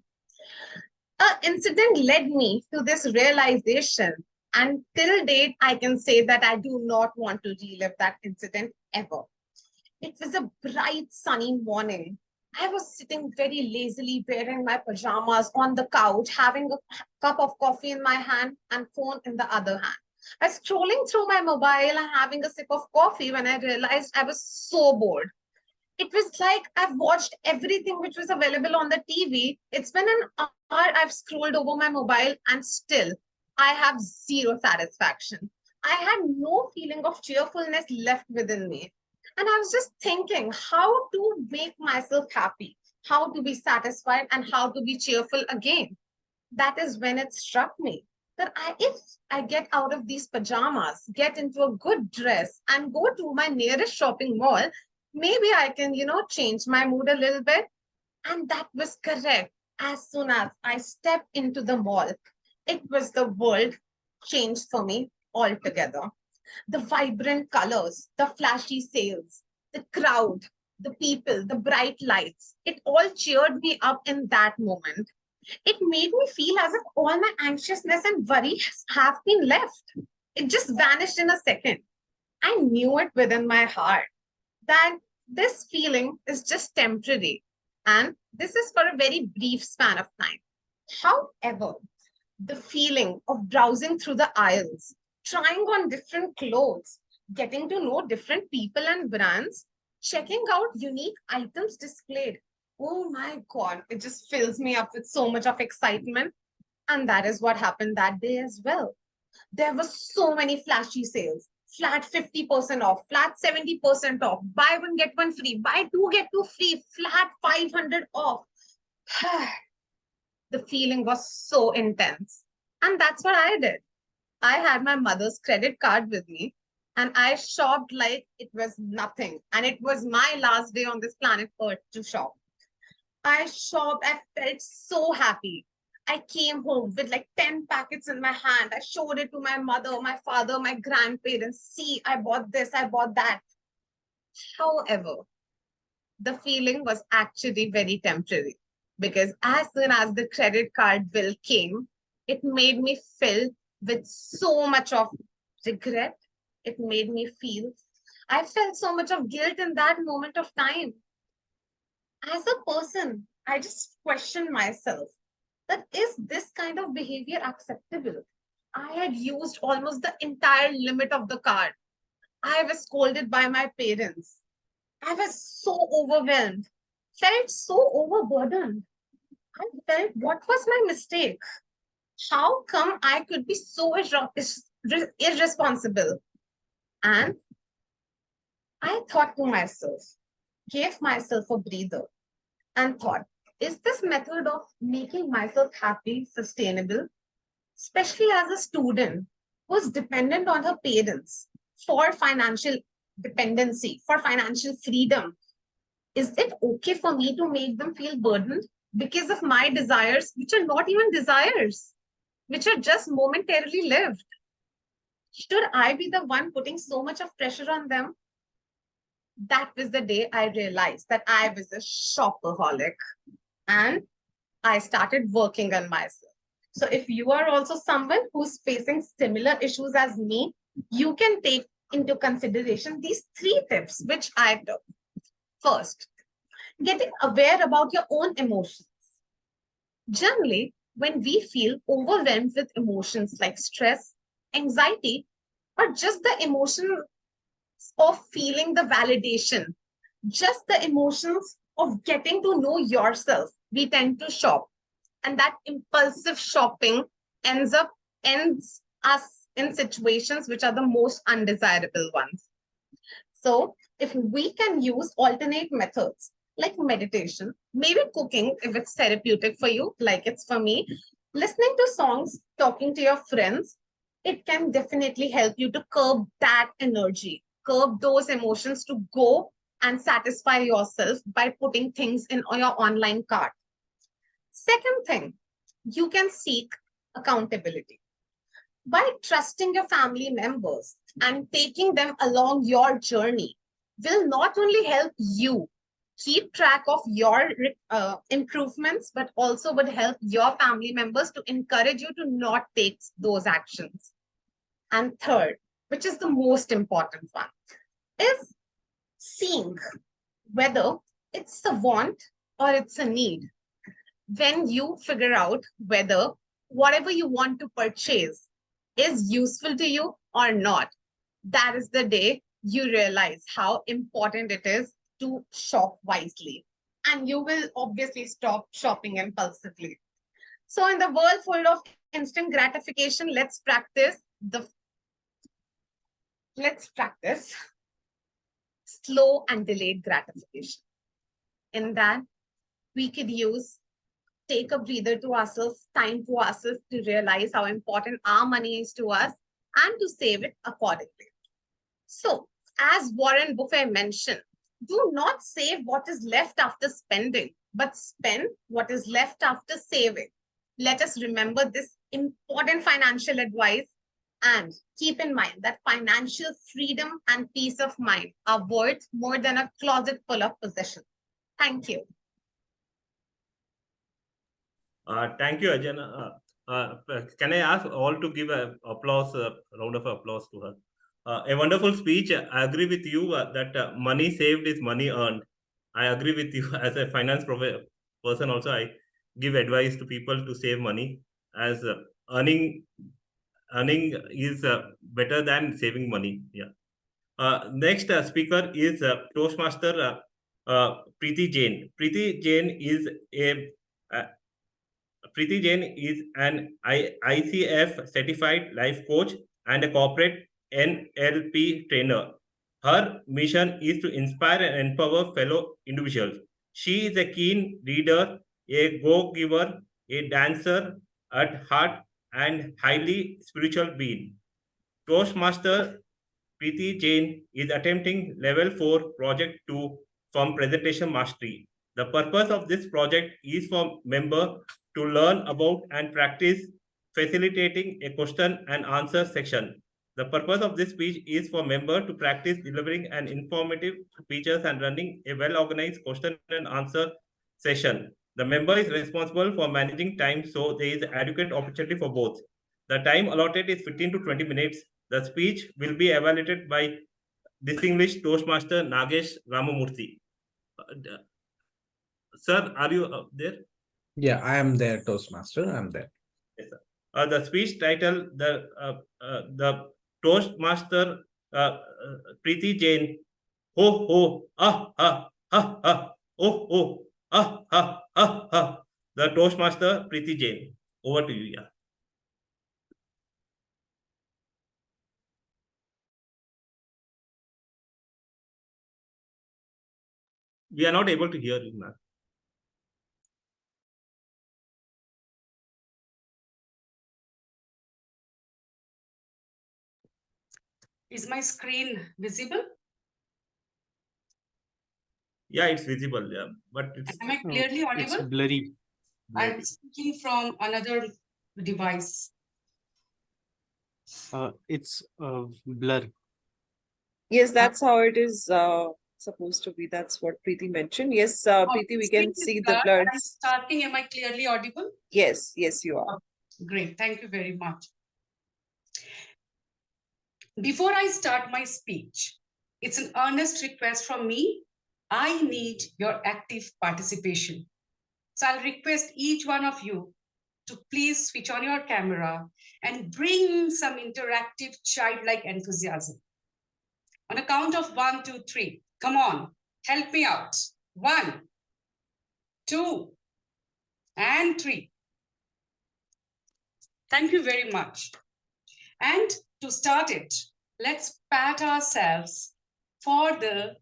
An incident led me to this realization, and till date, I can say that I do not want to relive that incident ever. It was a bright, sunny morning. I was sitting very lazily wearing my pajamas on the couch, having a cup of coffee in my hand and phone in the other hand. I was scrolling through my mobile and having a sip of coffee when I realized I was so bored. It was like I've watched everything which was available on the TV. It's been an hour I've scrolled over my mobile and still I have zero satisfaction. I had no feeling of cheerfulness left within me. And I was just thinking how to make myself happy, how to be satisfied and how to be cheerful again. That is when it struck me that if I get out of these pajamas, get into a good dress and go to my nearest shopping mall, maybe I can, change my mood a little bit. And that was correct. As soon as I stepped into the mall, it was the world changed for me altogether. The vibrant colors, the flashy sales, the crowd, the people, the bright lights, it all cheered me up in that moment. It made me feel as if all my anxiousness and worry have been left. It just vanished in a second. I knew it within my heart that this feeling is just temporary and this is for a very brief span of time. However, the feeling of browsing through the aisles, trying on different clothes, getting to know different people and brands, checking out unique items displayed, oh my God, it just fills me up with so much of excitement. And that is what happened that day as well. There were so many flashy sales. Flat 50% off, flat 70% off, buy one, get one free, buy two, get two free, flat 500 off. The feeling was so intense. And that's what I did. I had my mother's credit card with me and I shopped like it was nothing. And it was my last day on this planet Earth to shop. I shopped, I felt so happy. I came home with like 10 packets in my hand. I showed it to my mother, my father, my grandparents. See, I bought this, I bought that. However, the feeling was actually very temporary because as soon as the credit card bill came, It made me fill with so much of regret. It made me feel, I felt so much of guilt in that moment of time. As a person, I just questioned myself that is this kind of behavior acceptable? I had used almost the entire limit of the card. I was scolded by my parents. I was so overwhelmed, felt so overburdened. I felt, what was my mistake? How come I could be so irresponsible? And I thought to myself, gave myself a breather, and thought, is this method of making myself happy sustainable? Especially as a student who's dependent on her parents for financial dependency, for financial freedom. Is it okay for me to make them feel burdened because of my desires, which are not even desires, which are just momentarily lived? Should I be the one putting so much of pressure on them? That was the day I realized that I was a shopaholic, and I started working on myself. So if you are also someone who's facing similar issues as me, you can take into consideration these 3 tips which I took. First, getting aware about your own emotions. Generally, when we feel overwhelmed with emotions like stress, anxiety, or just the emotion of feeling the validation, just the emotions of getting to know yourself, we tend to shop. And that impulsive shopping ends us in situations which are the most undesirable ones. So if we can use alternate methods like meditation, maybe cooking if it's therapeutic for you, like it's for me, listening to songs, talking to your friends, it can definitely help you to curb that energy, curb those emotions to go and satisfy yourself by putting things in your online cart. Second thing, you can seek accountability. By trusting your family members and taking them along your journey will not only help you keep track of your improvements, but also would help your family members to encourage you to not take those actions. And third, which is the most important one, is seeing whether it's a want or it's a need. When you figure out whether whatever you want to purchase is useful to you or not, that is the day you realize how important it is to shop wisely. And you will obviously stop shopping impulsively. So in the world full of instant gratification, let's practice slow and delayed gratification. In that, we could take a breather to ourselves, time to ourselves to realize how important our money is to us and to save it accordingly. So, as Warren Buffett mentioned, do not save what is left after spending, but spend what is left after saving. Let us remember this important financial advice and keep in mind that financial freedom and peace of mind are worth more than a closet full of possessions. Thank you. Thank you, Yajna. Can I ask all to give a round of applause to her? A wonderful speech. I agree with you that money saved is money earned. I agree with you as a finance person also. I give advice to people to save money, as earning is better than saving money. Yeah. Next speaker is Toastmaster Preeti Jain. Preeti Jain is an ICF certified life coach and a corporate NLP trainer. Her mission is to inspire and empower fellow individuals. She is a keen reader, a go-giver, a dancer at heart, and highly spiritual being. Toastmaster Preeti Jain is attempting level 4 project 2 from presentation mastery. The purpose of this project is for member to learn about and practice facilitating a question and answer section. The purpose of this speech is for member to practice delivering an informative speeches and running a well-organized question and answer session. The member is responsible for managing time so there is adequate opportunity for both. The time allotted is 15 to 20 minutes. The speech will be evaluated by distinguished Toastmaster Nagesh Ramamurthy. Sir, are you there? Yeah, I am there, Toastmaster. I'm there. Yes, sir. The speech title, the Toastmaster Preeti Jain. Ho ho ah ah ah ah oh oh ah ah ah ah. The Toastmaster Preeti Jain. Over to you, yeah. We are not able to hear you, ma'am. Is my screen visible? Yeah, it's visible, yeah, but it's. Am I clearly audible? It's blurry. I'm speaking from another device. It's blur. Yes, that's how it is supposed to be. That's what Preeti mentioned. Yes, Preeti, we can see the blurs. Starting, am I clearly audible? Yes, yes, you are. Great, thank you very much. Before I start my speech, it's an earnest request from me. I need your active participation. So I'll request each one of you to please switch on your camera and bring some interactive childlike enthusiasm. On a count of 1, 2, 3, come on, help me out. 1, 2, and 3. Thank you very much. And to start it, let's pat ourselves for the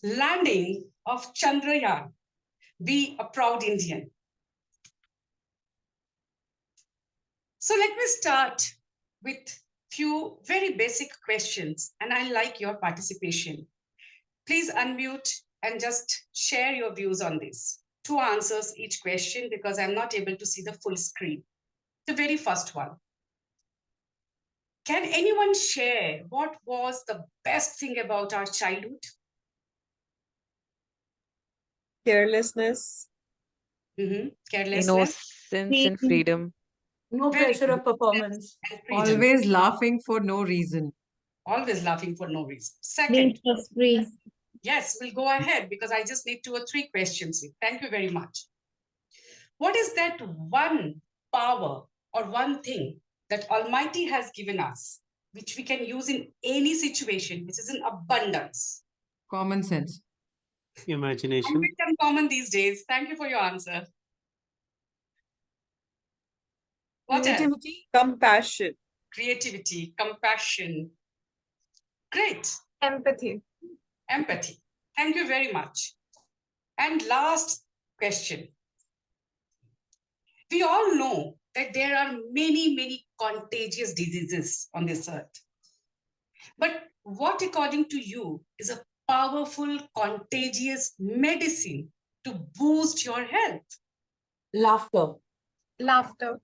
landing of Chandrayaan. Be a proud Indian. So let me start with few very basic questions, and I like your participation. Please unmute and just share your views on this. 2 answers each question because I'm not able to see the full screen. The very first one. Can anyone share what was the best thing about our childhood? Carelessness. Carelessness. Innocence and freedom. No pressure of performance. Always laughing for no reason. Always laughing for no reason. Second. Free. Yes, we'll go ahead because I just need 2 or 3 questions. Thank you very much. What is that one power or one thing that Almighty has given us, which we can use in any situation, which is in abundance? Common sense. Imagination. Become common these days. Thank you for your answer. What Creativity, compassion. Creativity, compassion. Great. Empathy. Empathy. Thank you very much. And last question. We all know that there are many, many contagious diseases on this earth. But what, according to you, is a powerful, contagious medicine to boost your health? Laughter. Laughter.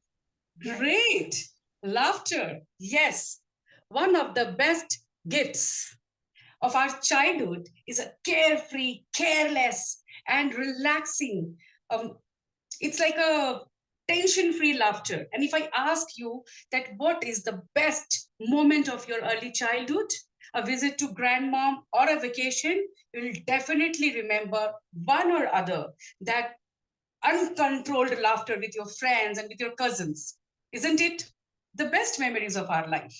Great. Laughter. Yes. One of the best gifts of our childhood is a carefree, careless, and relaxing. It's like a tension-free laughter. And if I ask you that what is the best moment of your early childhood, a visit to grandmom or a vacation, you'll definitely remember one or other, that uncontrolled laughter with your friends and with your cousins. Isn't it the best memories of our life?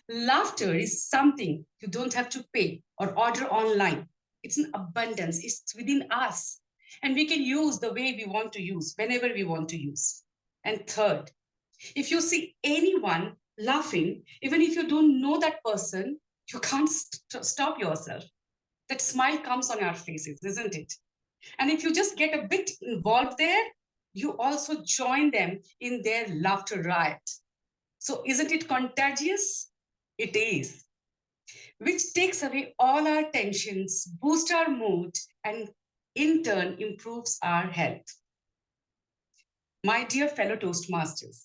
Laughter is something you don't have to pay or order online. It's an abundance. It's within us. And we can use the way we want to use, whenever we want to use. And third, if you see anyone laughing, even if you don't know that person, you can't stop yourself. That smile comes on our faces, isn't it? And if you just get a bit involved there, you also join them in their laughter riot. So isn't it contagious? It is. Which takes away all our tensions, boosts our mood, and in turn improves our health. My dear fellow Toastmasters,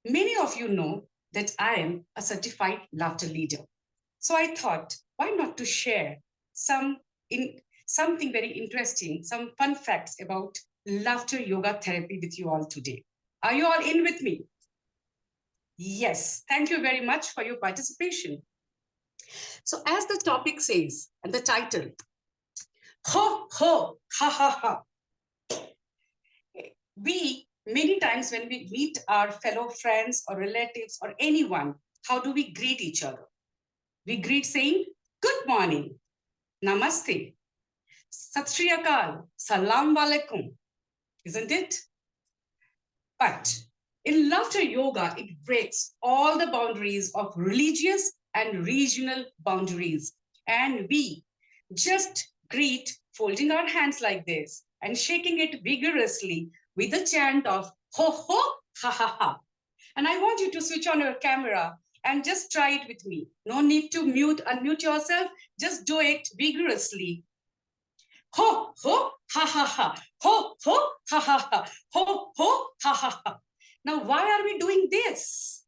many of you know that I am a certified laughter leader. So I thought, why not to share something very interesting, some fun facts about laughter yoga therapy with you all today. Are you all in with me? Yes, thank you very much for your participation. So as the topic says, and the title, ho, ho, ha, ha, ha. We, many times when we meet our fellow friends or relatives or anyone, how do we greet each other? We greet saying, good morning, namaste, sat shri akal, salam alaikum, isn't it? But in laughter yoga, it breaks all the boundaries of religious and regional boundaries. And we just greet folding our hands like this and shaking it vigorously with a chant of ho ho ha ha ha. And I want you to switch on your camera and just try it with me. No need to unmute yourself. Just do it vigorously. Ho ho ha ha ha. Ho ho ha ha ha. Ho ho ha ha ha. Now, why are we doing this?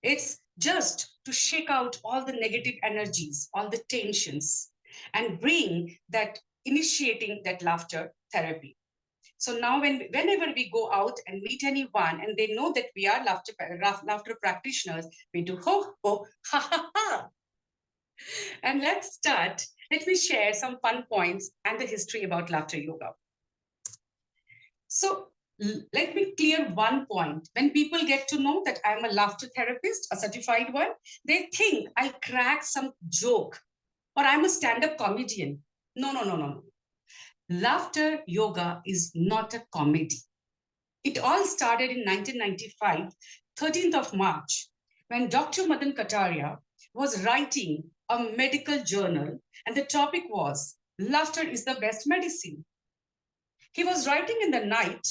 It's just to shake out all the negative energies, all the tensions, and bring that, initiating that laughter therapy. So now whenever we go out and meet anyone and they know that we are laughter practitioners, we do ho, ho, ha, ha, ha. And let's start. Let me share some fun points and the history about laughter yoga. So let me clear one point. When people get to know that I'm a laughter therapist, a certified one, they think I'll crack some joke or I'm a stand-up comedian. No, no, no, no. Laughter yoga is not a comedy. It all started in 1995, 13th of March, when Dr. Madan Kataria was writing a medical journal, and the topic was, laughter is the best medicine. He was writing in the night,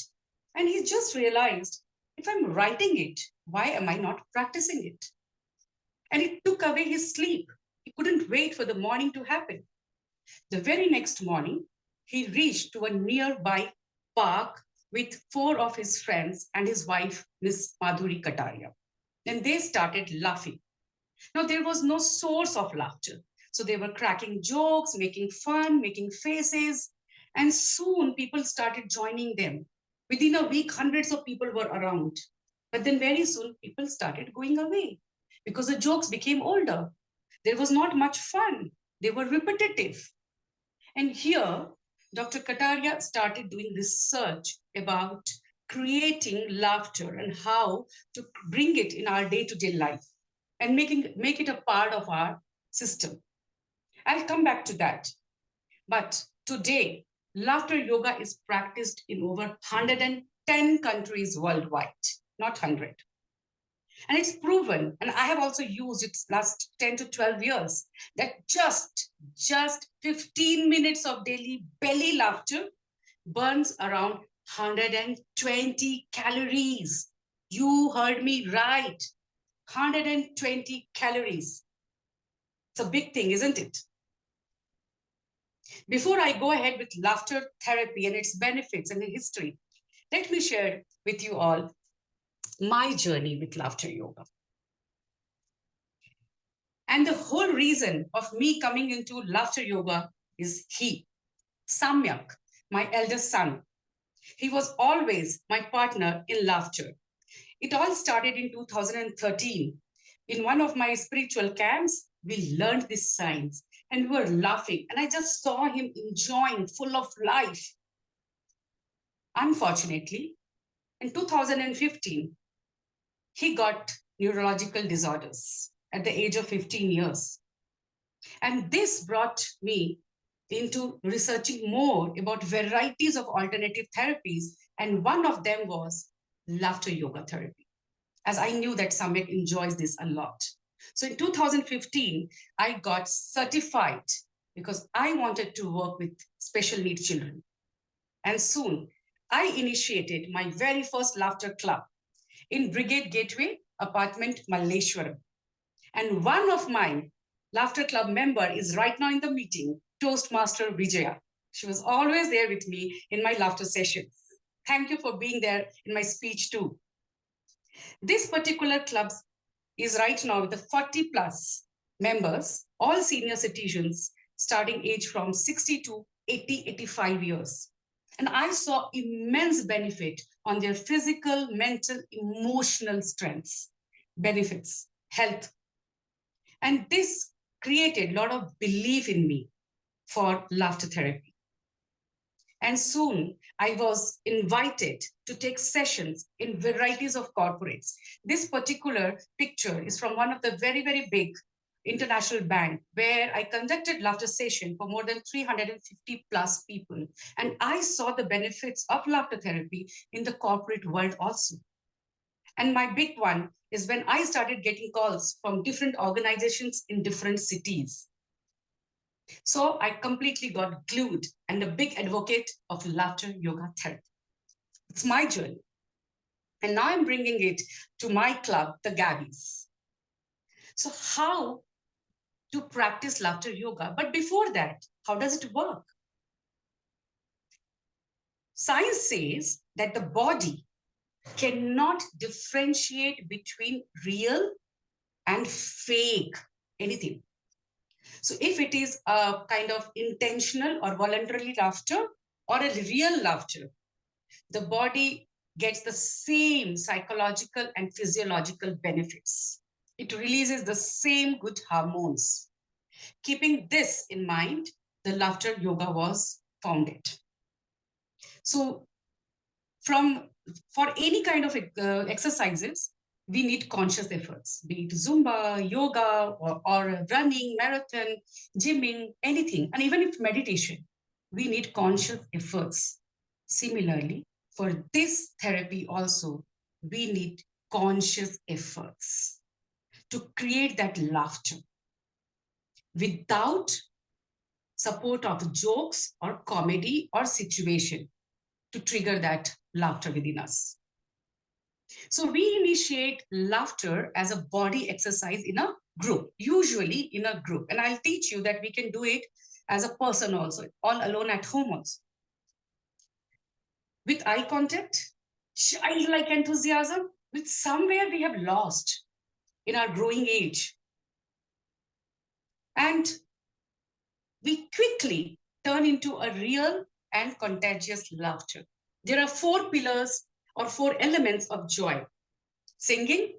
and he just realized, if I'm writing it, why am I not practicing it? And it took away his sleep. He couldn't wait for the morning to happen. The very next morning, he reached to a nearby park with 4 of his friends and his wife, Miss Madhuri Kataria. And they started laughing. Now, there was no source of laughter. So they were cracking jokes, making fun, making faces. And soon people started joining them. Within a week, hundreds of people were around. But then very soon, people started going away because the jokes became older. There was not much fun. They were repetitive. And here, Dr. Kataria started doing research about creating laughter and how to bring it in our day-to-day life and make it a part of our system. I'll come back to that. But today, laughter yoga is practiced in over 110 countries worldwide, not 100. And it's proven, and I have also used it last 10 to 12 years, that just 15 minutes of daily belly laughter burns around 120 calories. You heard me right, 120 calories. It's a big thing, isn't it? Before I go ahead with laughter therapy and its benefits and the history, let me share with you all my journey with laughter yoga. And the whole reason of me coming into laughter yoga is Samyak, my eldest son. He was always my partner in laughter. It all started in 2013. In one of my spiritual camps, we learned this science and we were laughing. And I just saw him enjoying, full of life. Unfortunately, in 2015, he got neurological disorders at the age of 15 years. And this brought me into researching more about varieties of alternative therapies. And one of them was laughter yoga therapy, as I knew that Samyak enjoys this a lot. So in 2015, I got certified because I wanted to work with special needs children. And soon I initiated my very first laughter club in Brigade Gateway, apartment Malleshwaram. And one of my laughter club member is right now in the meeting, Toastmaster Vijaya. She was always there with me in my laughter sessions. Thank you for being there in my speech too. This particular club is right now with the 40 plus members, all senior citizens, starting age from 60 to 80, 85 years. And I saw immense benefit on their physical, mental, emotional strengths, benefits, health. And this created a lot of belief in me for laughter therapy. And soon I was invited to take sessions in varieties of corporates. This particular picture is from one of the very, very big international bank where I conducted laughter session for more than 350 plus people. And I saw the benefits of laughter therapy in the corporate world also. And my big one is when I started getting calls from different organizations in different cities. So I completely got glued and a big advocate of laughter yoga therapy. It's my journey. And now I'm bringing it to my club, the Gabbys. So how to practice laughter yoga? But before that, how does it work? Science says that the body cannot differentiate between real and fake anything. So if it is a kind of intentional or voluntary laughter or a real laughter, the body gets the same psychological and physiological benefits. It releases the same good hormones. Keeping this in mind, the laughter yoga was founded. So for any kind of exercises, we need conscious efforts, be it Zumba, yoga, or running, marathon, gymming, anything. And even if meditation, we need conscious efforts. Similarly, for this therapy also, we need conscious efforts to create that laughter without support of jokes or comedy or situation to trigger that laughter within us. So we initiate laughter as a body exercise in a group, usually in a group. And I'll teach you that we can do it as a person also, all alone at home also. With eye contact, childlike enthusiasm, which somewhere we have lost in our growing age. And we quickly turn into a real and contagious laughter. There are 4 pillars or 4 elements of joy: singing,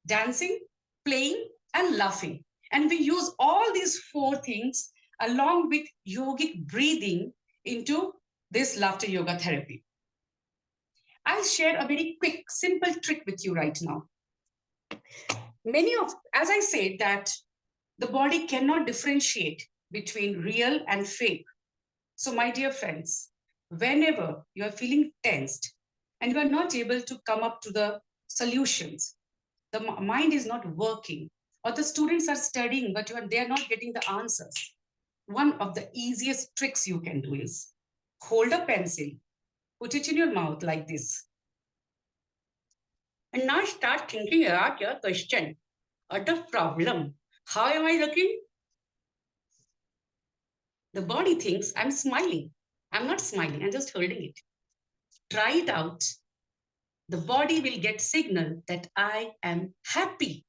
dancing, playing, and laughing. And we use all these 4 things along with yogic breathing into this laughter yoga therapy. I'll share a very quick, simple trick with you right now. As I said, that the body cannot differentiate between real and fake. So my dear friends, whenever you are feeling tensed and you are not able to come up to the solutions, the mind is not working, or the students are studying, but they are not getting the answers. One of the easiest tricks you can do is hold a pencil, put it in your mouth like this. And now start thinking about your question or the problem. How am I looking? The body thinks I'm smiling. I'm not smiling, I'm just holding it. Try it out. The body will get signal that I am happy.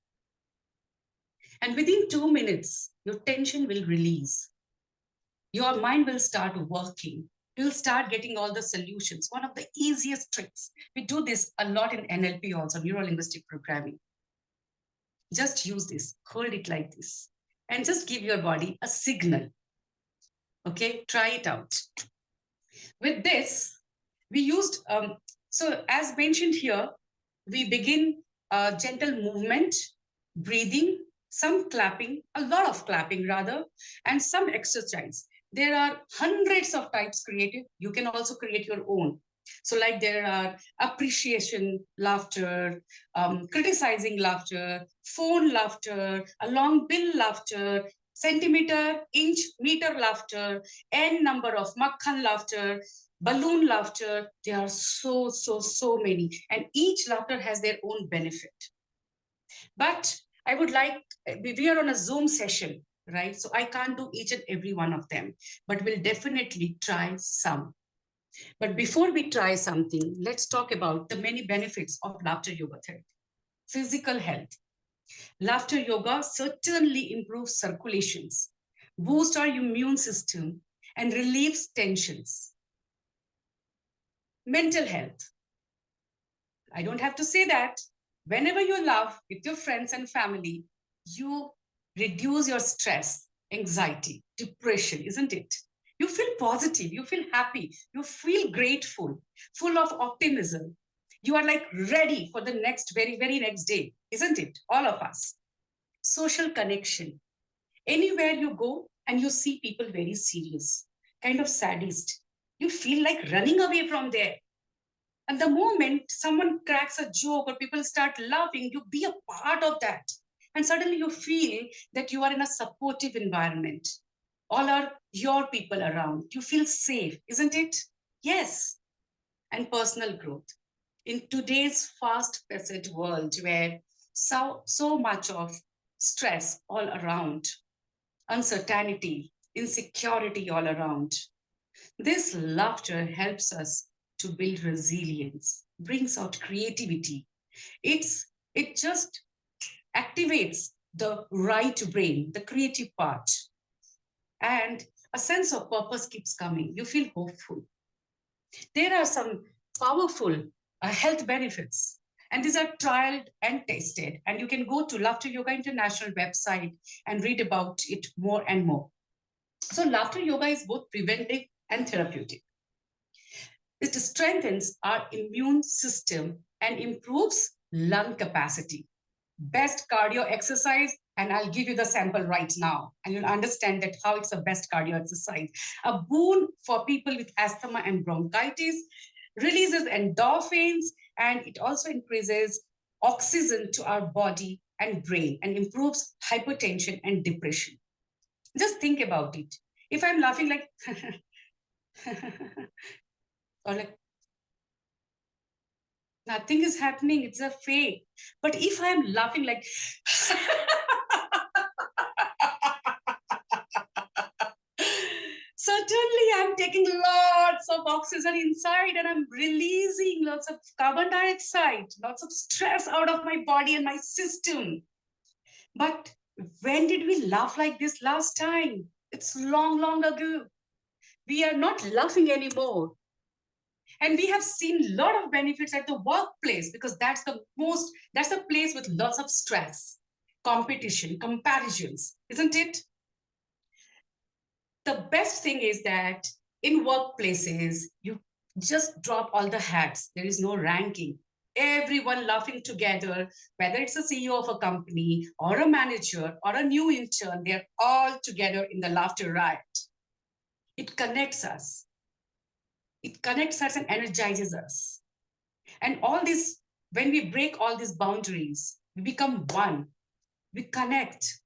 And within 2 minutes, your tension will release. Your mind will start working. You'll start getting all the solutions. One of the easiest tricks. We do this a lot in NLP also, neuro-linguistic programming. Just use this, hold it like this, and just give your body a signal. Okay, try it out. With this, we used, so as mentioned here, we begin gentle movement, breathing, some clapping, a lot of clapping rather, and some exercise. There are hundreds of types created. You can also create your own. So like there are appreciation laughter, criticizing laughter, phone laughter, a long bill laughter, centimeter, inch, meter laughter, n number of makhan laughter, balloon laughter. There are so many. And each laughter has their own benefit. But I would like, we are on a Zoom session, right? So I can't do each and every one of them, but we'll definitely try some. But before we try something, let's talk about the many benefits of laughter yoga therapy. Physical health. Laughter yoga certainly improves circulations, boosts our immune system, and relieves tensions. mental health. I don't have to say that. Whenever you laugh with your friends and family, you reduce your stress, anxiety, depression, isn't it? You feel positive, you feel happy, you feel grateful, full of optimism. You are like ready for the next, very, very next day, isn't it? All of us. Social connection. Anywhere you go and you see people very serious, kind of sadist, you feel like running away from there. And the moment someone cracks a joke or people start laughing, you be a part of that. And suddenly you feel that you are in a supportive environment. All are your people around. You feel safe, isn't it? Yes. And personal growth. In today's fast-paced world where so much of stress all around, uncertainty, insecurity all around, this laughter helps us to build resilience, brings out creativity. It just activates the right brain, the creative part. And a sense of purpose keeps coming. You feel hopeful. There are some powerful health benefits. And these are trialed and tested. And you can go to Laughter Yoga International website and read about it more and more. So laughter yoga is both preventive and therapeutic. It strengthens our immune system and improves lung capacity. Best cardio exercise, and I'll give you the sample right now, and you'll understand that how it's the best cardio exercise. A boon for people with asthma and bronchitis, releases endorphins, and it also increases oxygen to our body and brain and improves hypertension and depression. Just think about it. If I'm laughing like, or like, nothing is happening, it's a fake. But if I'm laughing like, certainly I'm taking lots of oxygen inside and I'm releasing lots of carbon dioxide, lots of stress out of my body and my system. But when did we laugh like this last time? It's long, long ago. We are not laughing anymore. And we have seen a lot of benefits at the workplace because that's the place with lots of stress, competition, comparisons, isn't it? The best thing is that in workplaces, you just drop all the hats. There is no ranking. Everyone laughing together, whether it's a CEO of a company or a manager or a new intern, they're all together in the laughter riot. It connects us. It connects us and energizes us. And all this, when we break all these boundaries, we become one. We connect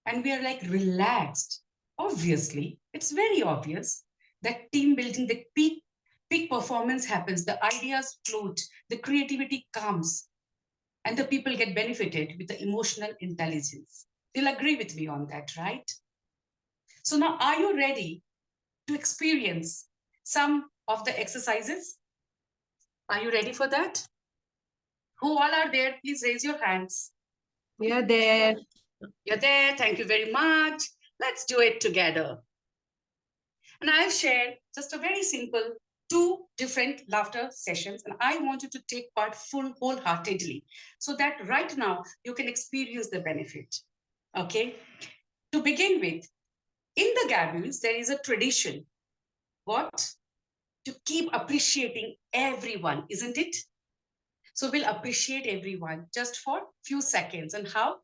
and we are like relaxed. Obviously, it's very obvious that team building, the peak performance happens, the ideas float, the creativity comes, and the people get benefited with the emotional intelligence. You'll agree with me on that, right? So now, are you ready to experience some of the exercises? Are you ready for that? Who all are there? Please raise your hands. We are there. You're there. Thank you very much. Let's do it together. And I've shared just a very simple 2 different laughter sessions, and I want you to take part wholeheartedly so that right now you can experience the benefit. Okay. To begin with, in the Gabbys, there is a tradition. What? To keep appreciating everyone, isn't it? So we'll appreciate everyone just for a few seconds. And how?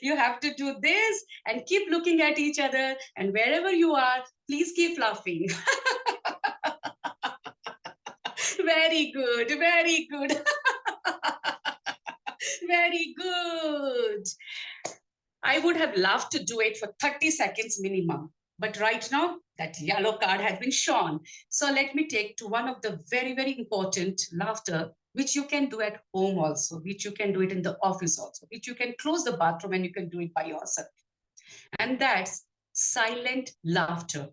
You have to do this and keep looking at each other. And wherever you are, please keep laughing. Very good, very good. Very good. I would have loved to do it for 30 seconds minimum. But right now, that yellow card has been shown. So let me take to one of the very, very important laughter, which you can do at home also, which you can do it in the office also, which you can close the bathroom and you can do it by yourself. And that's silent laughter.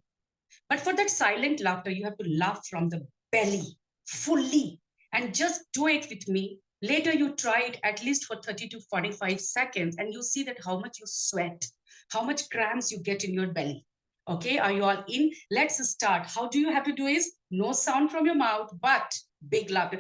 But for that silent laughter, you have to laugh from the belly, fully, and just do it with me. Later, you try it at least for 30 to 45 seconds, and you see that how much you sweat, how much cramps you get in your belly. Okay, are you all in? Let's start. How do you have to do is no sound from your mouth, but big laughter.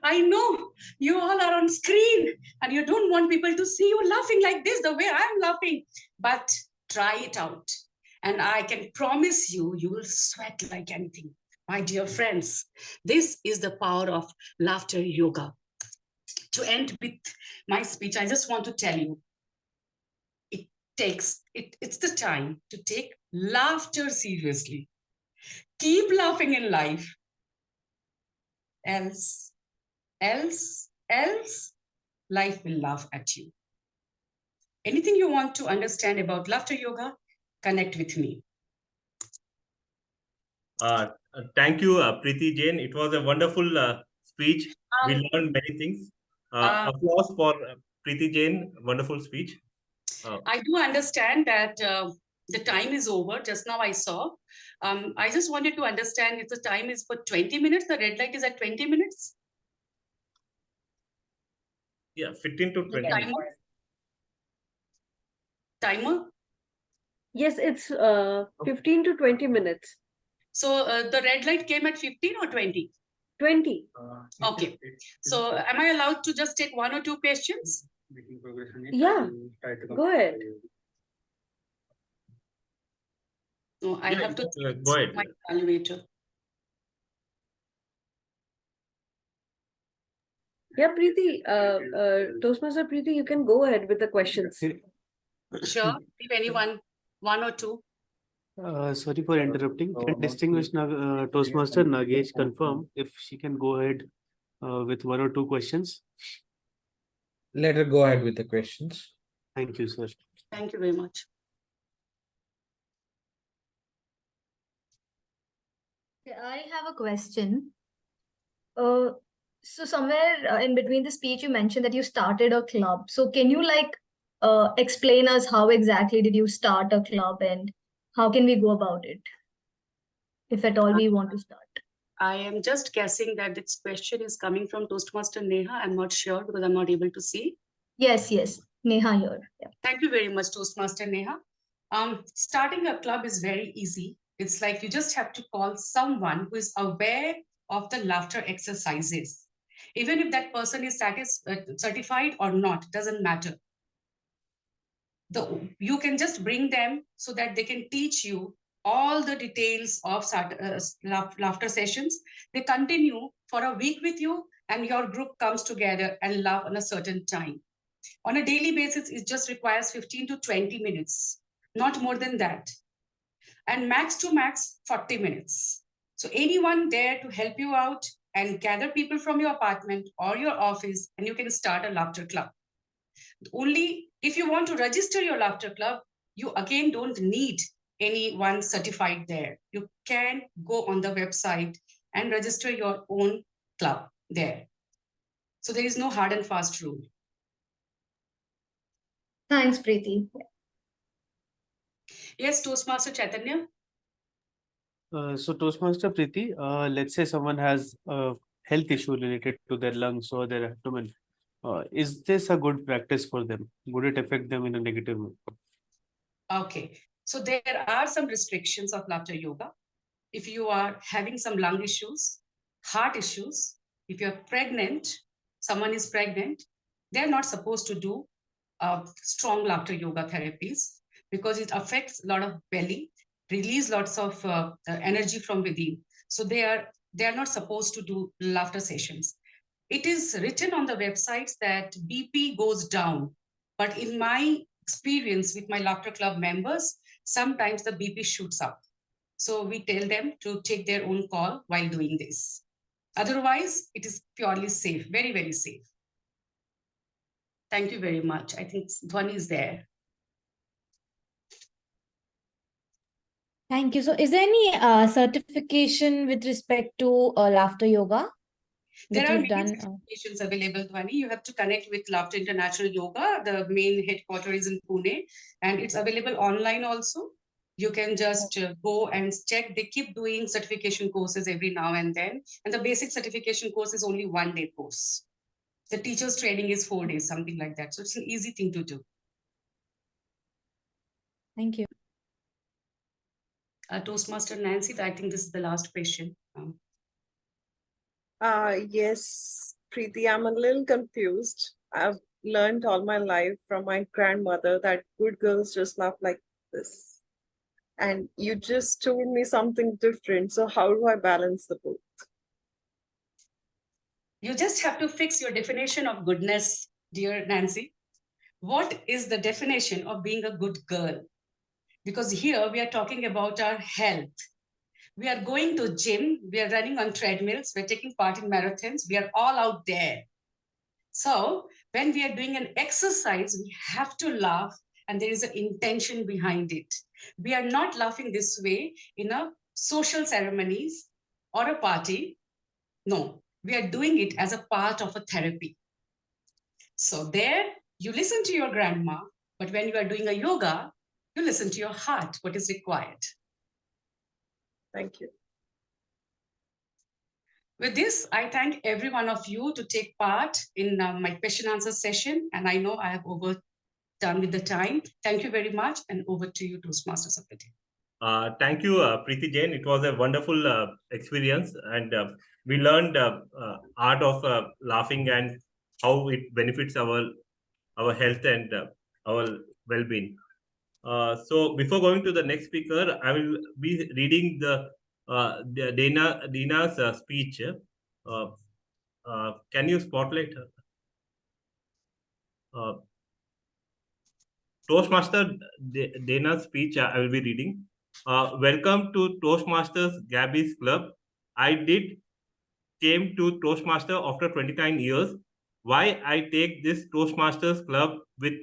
I know you all are on screen and you don't want people to see you laughing like this, the way I'm laughing, but try it out. And I can promise you, you will sweat like anything. My dear friends, this is the power of laughter yoga. To end with my speech, I just want to tell you, it's the time to take laughter seriously. Keep laughing in life. Else, life will laugh at you. Anything you want to understand about laughter yoga, connect with me. Thank you, Preeti, Jain. It was a wonderful speech. We learned many things. Applause for Preeti, Jain. Wonderful speech. I do understand that the time is over. Just now I saw. I just wanted to understand if the time is for 20 minutes. The red light is at 20 minutes. Yeah, 15 to 20 minutes. Timer? Yes, it's 15 to 20 minutes. So the red light came at 15 or 20? 20. Okay. So am I allowed to just take one or two questions? Yeah, go ahead. No, I have to go ahead. my evaluator. Yeah, Preeti, Toastmaster Preeti, you can go ahead with the questions. Sure. If anyone, one or two. Sorry for interrupting. Can distinguished Toastmaster Nagesh confirm if she can go ahead with one or two questions? Let her go ahead with the questions. Thank you, sir. Thank you very much. I have a question. So somewhere in between the speech, you mentioned that you started a club. So can you explain us how exactly did you start a club and how can we go about it? If at all we want to start. I am just guessing that this question is coming from Toastmaster Neha. I'm not sure because I'm not able to see. Yes, Neha here. Yeah. Thank you very much, Toastmaster Neha. Starting a club is very easy. It's like you just have to call someone who is aware of the laughter exercises. Even if that person is certified or not, doesn't matter. You can just bring them so that they can teach you all the details of laughter sessions. They continue for a week with you and your group comes together and laugh on a certain time. On a daily basis, it just requires 15 to 20 minutes, not more than that. And max to max, 40 minutes. So anyone there to help you out and gather people from your apartment or your office, and you can start a laughter club. Only if you want to register your laughter club, you again don't need anyone certified there. You can go on the website and register your own club there. So there is no hard and fast rule. Thanks, Preeti. Yes, Toastmaster Chaitanya. So Toastmaster Preeti, let's say someone has a health issue related to their lungs or their abdomen. Is this a good practice for them? Would it affect them in a negative way? Okay, so there are some restrictions of laughter yoga. If you are having some lung issues, heart issues, if you're pregnant, someone is pregnant, they're not supposed to do strong laughter yoga therapies because it affects a lot of belly, release lots of energy from within. So they are not supposed to do laughter sessions. It is written on the websites that BP goes down, but in my experience with my laughter club members, sometimes the BP shoots up. So we tell them to take their own call while doing this. Otherwise, it is purely safe, very, very safe. Thank you very much. I think Dhwani is there. Thank you. So is there any certification with respect to laughter yoga? There that are you've many done. certifications available, Dhwani. You have to connect with Laughter International Yoga. The main headquarters is in Pune, and it's available online also. You can just go and check. They keep doing certification courses every now and then. And the basic certification course is only 1-day course. The teacher's training is 4 days, something like that. So it's an easy thing to do. Thank you. Toastmaster Nancy, I think this is the last question. Yes, Preeti, I'm a little confused. I've learned all my life from my grandmother that good girls just laugh like this. And you just told me something different. So how do I balance the both? You just have to fix your definition of goodness, dear Nancy. What is the definition of being a good girl? Because here we are talking about our health. We are going to gym, we are running on treadmills, we're taking part in marathons, we are all out there. So when we are doing an exercise, we have to laugh, and there is an intention behind it. We are not laughing this way in a social ceremonies or a party. No, we are doing it as a part of a therapy. So there, you listen to your grandma, but when you are doing a yoga, you listen to your heart, what is required. Thank you. With this, I thank every one of you to take part in my question answer session. And I know I have overdone with the time. Thank you very much. And over to you, Toastmasters of the day. Thank you, Preeti Jain. It was a wonderful experience, and we learned art of laughing and how it benefits our health and our well-being. So before going to the next speaker, I will be reading the Dana's speech. Can you spotlight her? Toastmaster Dana's speech I will be reading. Welcome to Toastmasters Gabbys Club. I came to Toastmaster after 29 years. Why I take this Toastmasters Club with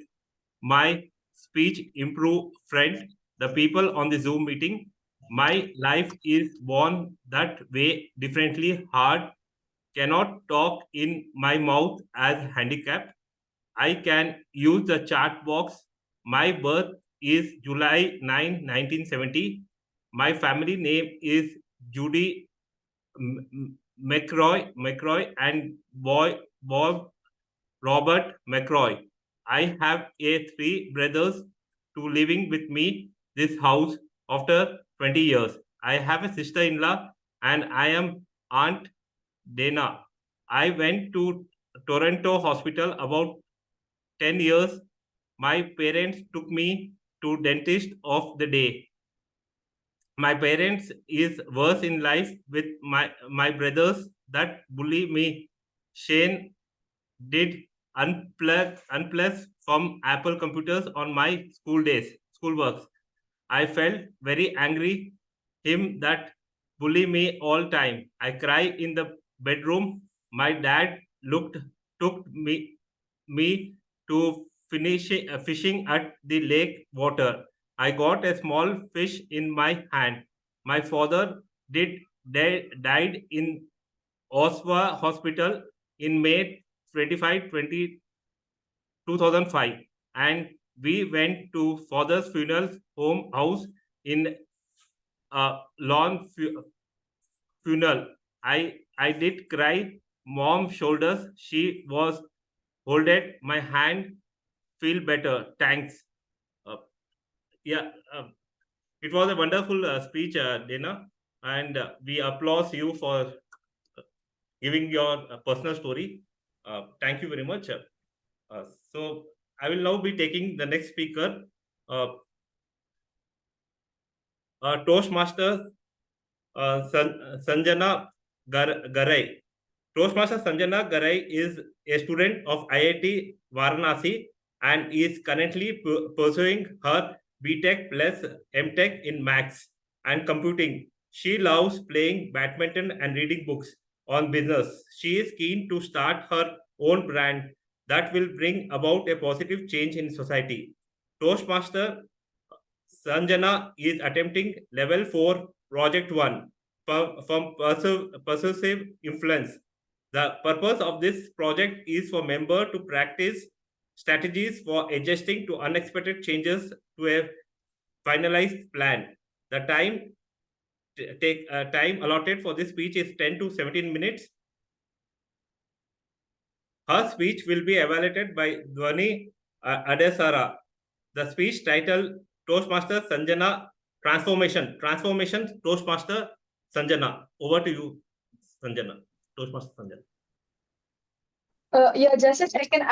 my speech improve friend, the people on the Zoom meeting. My life is born that way differently hard. Cannot talk in my mouth as handicapped. I can use the chat box. My birth is July 9, 1970. My family name is Judy McCroy and Bob Robert McCroy. I have 3 brothers to living with me this house after 20 years. I have a sister-in-law and I am Aunt Dana. I went to Toronto Hospital about 10 years. My parents took me to dentist of the day. My parents is worse in life with my brothers that bully me. Shane did unplug from Apple computers on my school works. I felt very angry him that bully me all time. I cry in the bedroom. My dad took me to fishing at the lake water. I got a small fish in my hand. My father died in Oswa Hospital in May 2005, and we went to father's funeral house in lawn funeral. I did cry. Mom's shoulders. She was holding my hand. Feel better. Thanks. It was a wonderful speech, Dana, and we applaud you for giving your personal story. Thank you very much. So I will now be taking the next speaker, Toastmaster Sanjana Garai. Toastmaster Sanjana Garai is a student of IIT Varanasi and is currently pursuing her BTech plus MTech in Maths and Computing. She loves playing badminton and reading books on business. She is keen to start her own brand that will bring about a positive change in society. Toastmaster Sanjana is attempting level 4 project 1 from persuasive influence. The purpose of this project is for member to practice strategies for adjusting to unexpected changes to a finalized plan. The time allotted for this speech is 10 to 17 minutes. Her speech will be evaluated by Dhwani Adesara. The speech titled Toastmaster Sanjana Transformation. Toastmaster Sanjana. Over to you, Sanjana. Toastmaster Sanjana. Yeah, just a second.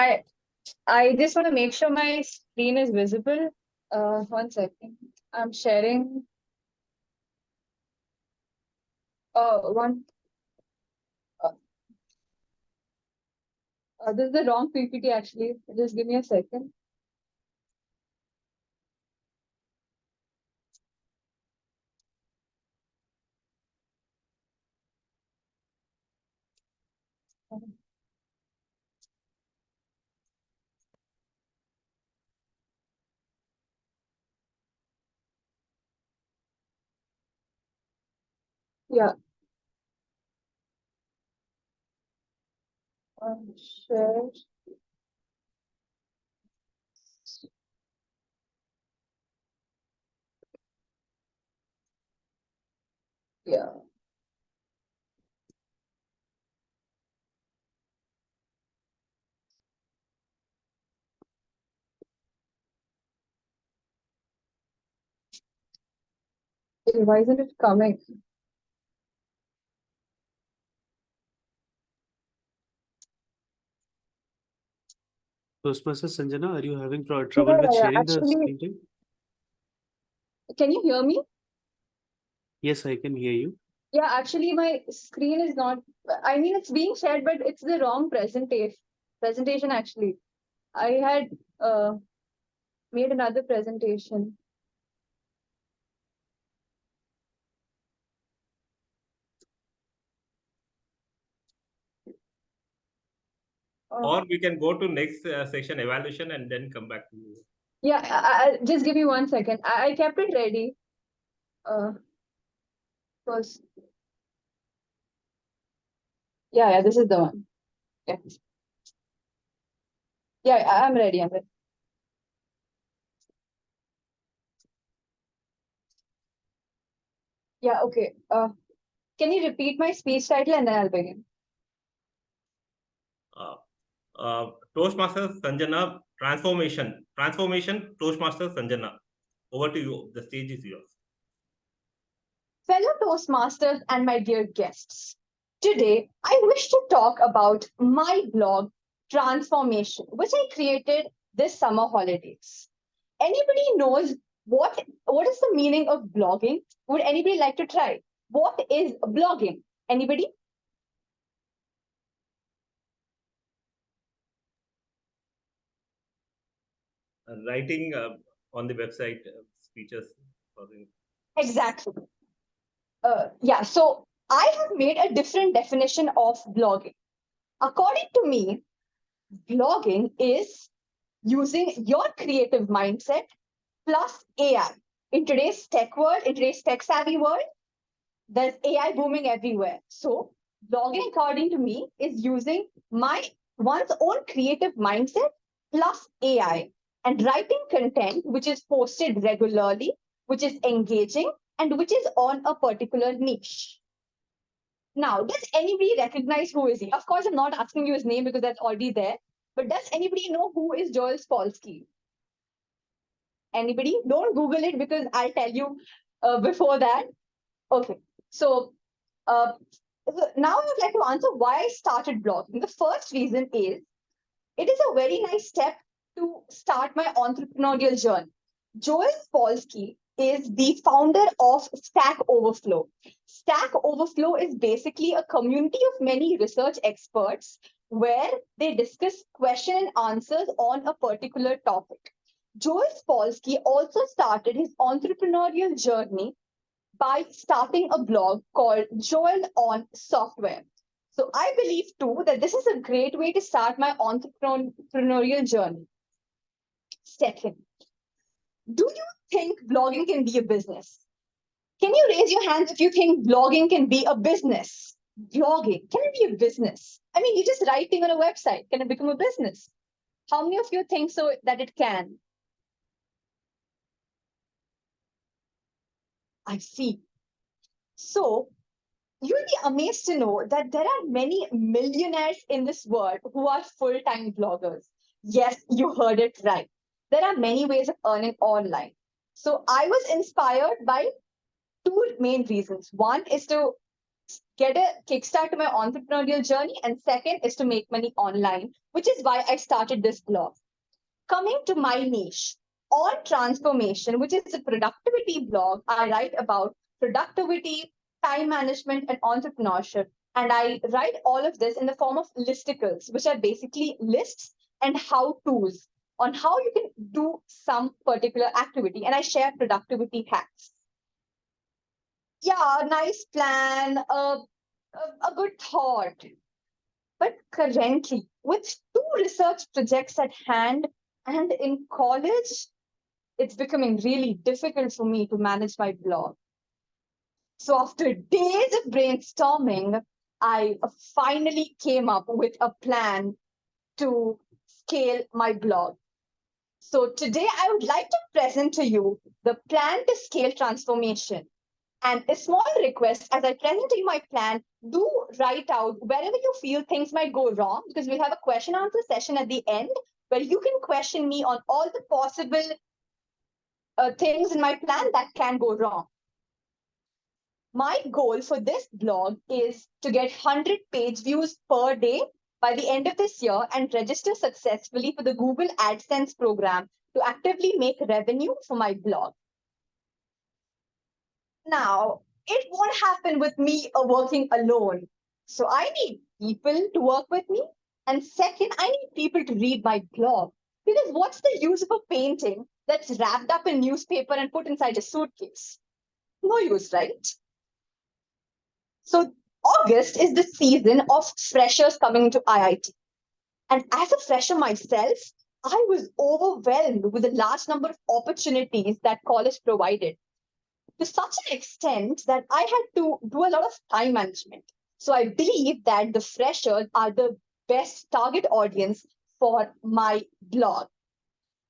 I just want to make sure my screen is visible. 1 second. I'm sharing. This is the wrong PPT actually. Just give me a second. Yeah. Share. Yeah. Why isn't it coming? Toastmaster Sanjana, are you having trouble with Yeah, sharing the actually, screen time? can you hear me? Yes, I can hear you. Yeah, actually, my screen is not. I mean, it's being shared, but it's the wrong presentation. Actually, I had made another presentation. Or we can go to next section evaluation and then come back to you. Yeah, just give me 1 second. I kept it ready. First. Yeah, this is the one. Yeah. Yeah, I'm ready. Yeah, okay. Can you repeat my speech title and then I'll begin? Toastmaster Sanjana Transformation. Toastmaster Sanjana. Over to you. The stage is yours. Fellow Toastmasters and my dear guests, today I wish to talk about my blog Transformation, which I created this summer holidays. Anybody knows what is the meaning of blogging? Would anybody like to try? What is blogging? Anybody? Writing on the website speeches. Exactly. Yeah, so I have made a different definition of blogging. According to me, blogging is using your creative mindset plus AI. In today's tech world, in today's tech savvy world, there's AI booming everywhere. So blogging, according to me, is using one's own creative mindset plus AI and writing content which is posted regularly, which is engaging, and which is on a particular niche. Now, does anybody recognize who is he? Of course, I'm not asking you his name because that's already there. But does anybody know who is Joel Spolsky? Anybody? Don't Google it because I'll tell you before that. Okay. So now I would like to answer why I started blogging. The first reason is it is a very nice step to start my entrepreneurial journey. Joel Spolsky is the founder of Stack Overflow. Stack Overflow is basically a community of many research experts where they discuss question and answers on a particular topic. Joel Spolsky also started his entrepreneurial journey by starting a blog called Joel on Software. So I believe too that this is a great way to start my entrepreneurial journey. Second, do you think blogging can be a business? Can you raise your hands if you think blogging can be a business? Blogging, can it be a business? I mean, you're just writing on a website. Can it become a business? How many of you think so that it can? I see. So you'll be amazed to know that there are many millionaires in this world who are full-time bloggers. Yes, you heard it right. There are many ways of earning online. So I was inspired by two main reasons. One is to get a kickstart to my entrepreneurial journey, and second is to make money online, which is why I started this blog. Coming to my niche, on transformation, which is a productivity blog, I write about productivity, time management, and entrepreneurship. And I write all of this in the form of listicles, which are basically lists and how-tos on how you can do some particular activity. And I share productivity hacks. Yeah, nice plan, a good thought. But currently, with two research projects at hand and in college, it's becoming really difficult for me to manage my blog. So after days of brainstorming, I finally came up with a plan to scale my blog. So today I would like to present to you the plan to scale transformation. And a small request, as I present to you my plan, do write out wherever you feel things might go wrong, because we'll have a question answer session at the end where you can question me on all the possible things in my plan that can go wrong. My goal for this blog is to get 100 page views per day by the end of this year and register successfully for the Google AdSense program to actively make revenue for my blog. Now, it won't happen with me working alone. So I need people to work with me. And second, I need people to read my blog. Because what's the use of a painting that's wrapped up in newspaper and put inside a suitcase? No use, right? So August is the season of freshers coming to IIT. And as a fresher myself, I was overwhelmed with the large number of opportunities that college provided, to such an extent that I had to do a lot of time management. So I believe that the freshers are the best target audience for my blog.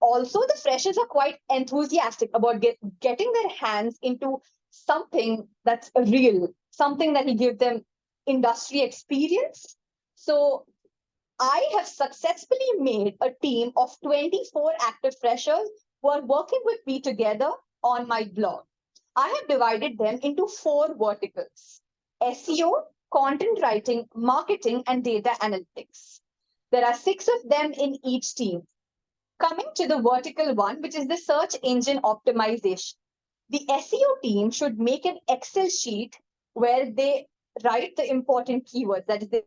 Also, the freshers are quite enthusiastic about getting their hands into something that's real, something that will give them industry experience. So I have successfully made a team of 24 active freshers who are working with me together on my blog. I have divided them into 4 verticals: SEO, content writing, marketing, and data analytics. There are 6 of them in each team. Coming to the vertical 1, which is the search engine optimization. The SEO team should make an Excel sheet where they write the important keywords. That is, they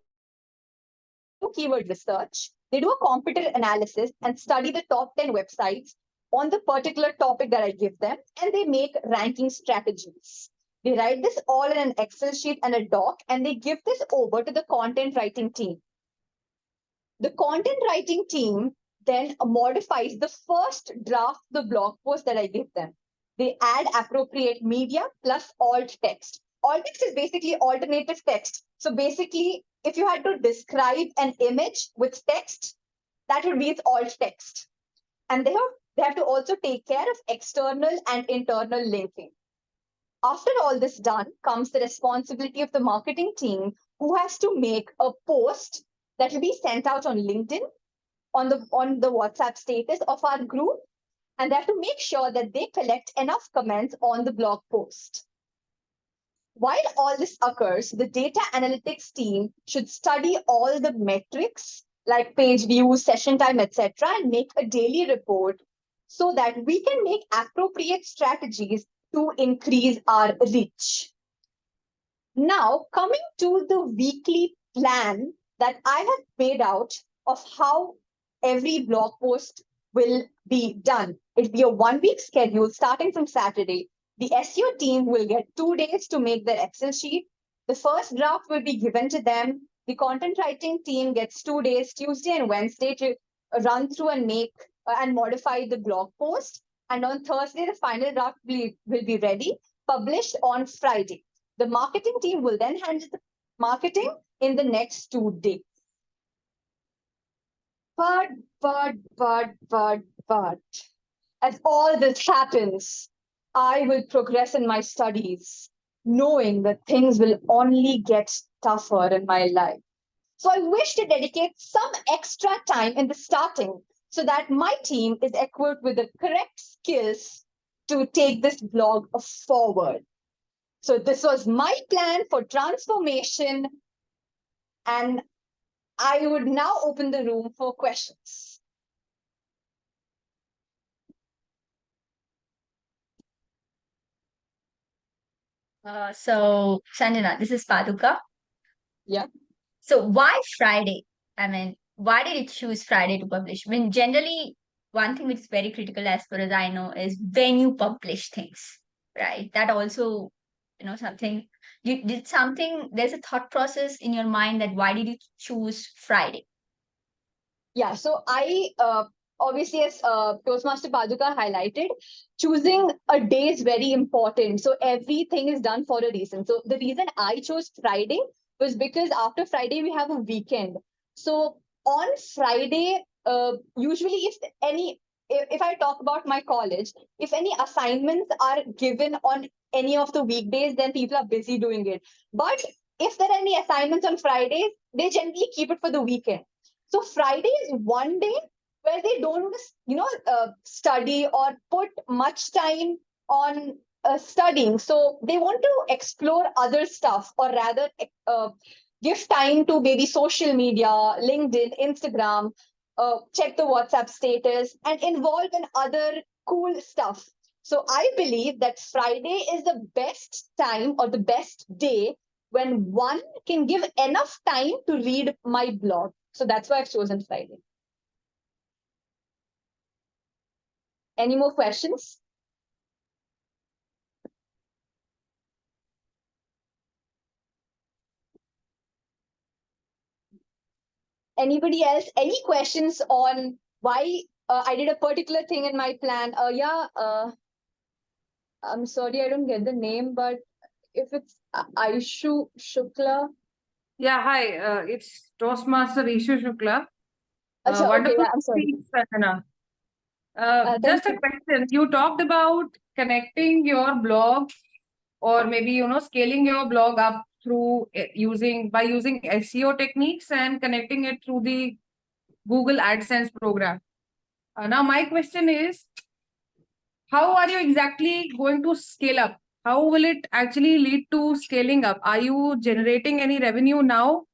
do keyword research, they do a competitor analysis and study the top 10 websites on the particular topic that I give them, and they make ranking strategies. They write this all in an Excel sheet and a doc, and they give this over to the content writing team. The content writing team then modifies the first draft of the blog post that I give them. They add appropriate media plus alt text. Alt text is basically alternative text. So basically, if you had to describe an image with text, that would be its alt text. And they have to also take care of external and internal linking. After all this done comes the responsibility of the marketing team, who has to make a post that will be sent out on LinkedIn, on the WhatsApp status of our group, and they have to make sure that they collect enough comments on the blog post. While all this occurs, the data analytics team should study all the metrics like page views, session time, etc., and make a daily report so that we can make appropriate strategies to increase our reach. Now, coming to the weekly plan that I have made out of how every blog post will be done. It'll be a 1-week schedule starting from Saturday. The SEO team will get 2 days to make their Excel sheet. The first draft will be given to them. The content writing team gets 2 days, Tuesday and Wednesday, to run through and make and modify the blog post. And on Thursday, the final draft will be ready, published on Friday. The marketing team will then handle the marketing in the next 2 days. But, as all this happens, I will progress in my studies, knowing that things will only get tougher in my life. So I wish to dedicate some extra time in the starting so that my team is equipped with the correct skills to take this blog forward. So this was my plan for transformation, and I would now open the room for questions. So Sanjana, this is Paduka. Yeah. So why Friday? I mean, why did you choose Friday to publish? I mean, generally, one thing which is very critical as far as I know is when you publish things, right? That also, something you did something, there's a thought process in your mind that why did you choose Friday? Yeah, so I obviously, as Toastmaster Paduka highlighted, choosing a day is very important. So everything is done for a reason. So the reason I chose Friday was because after Friday we have a weekend. So on Friday, usually if I talk about my college, if any assignments are given on any of the weekdays, then people are busy doing it. But if there are any assignments on Fridays, they generally keep it for the weekend. So Friday is one day where they don't, study or put much time on studying. So they want to explore other stuff, or rather give time to maybe social media, LinkedIn, Instagram, check the WhatsApp status, and involve in other cool stuff. So I believe that Friday is the best time or the best day when one can give enough time to read my blog. So that's why I've chosen Friday. Any more questions? Anybody else? Any questions on why I did a particular thing in my plan? I'm sorry, I don't get the name, but if it's Aishu Shukla. Yeah, hi. It's Toastmaster Ishu Shukla. Okay, Wonderful yeah, I'm sorry. speech, Sanjana. Just a question. You talked about connecting your blog, or maybe scaling your blog up through using SEO techniques and connecting it through the Google AdSense program. Now my question is, how are you exactly going to scale up? How will it actually lead to scaling up? Are you generating any revenue now,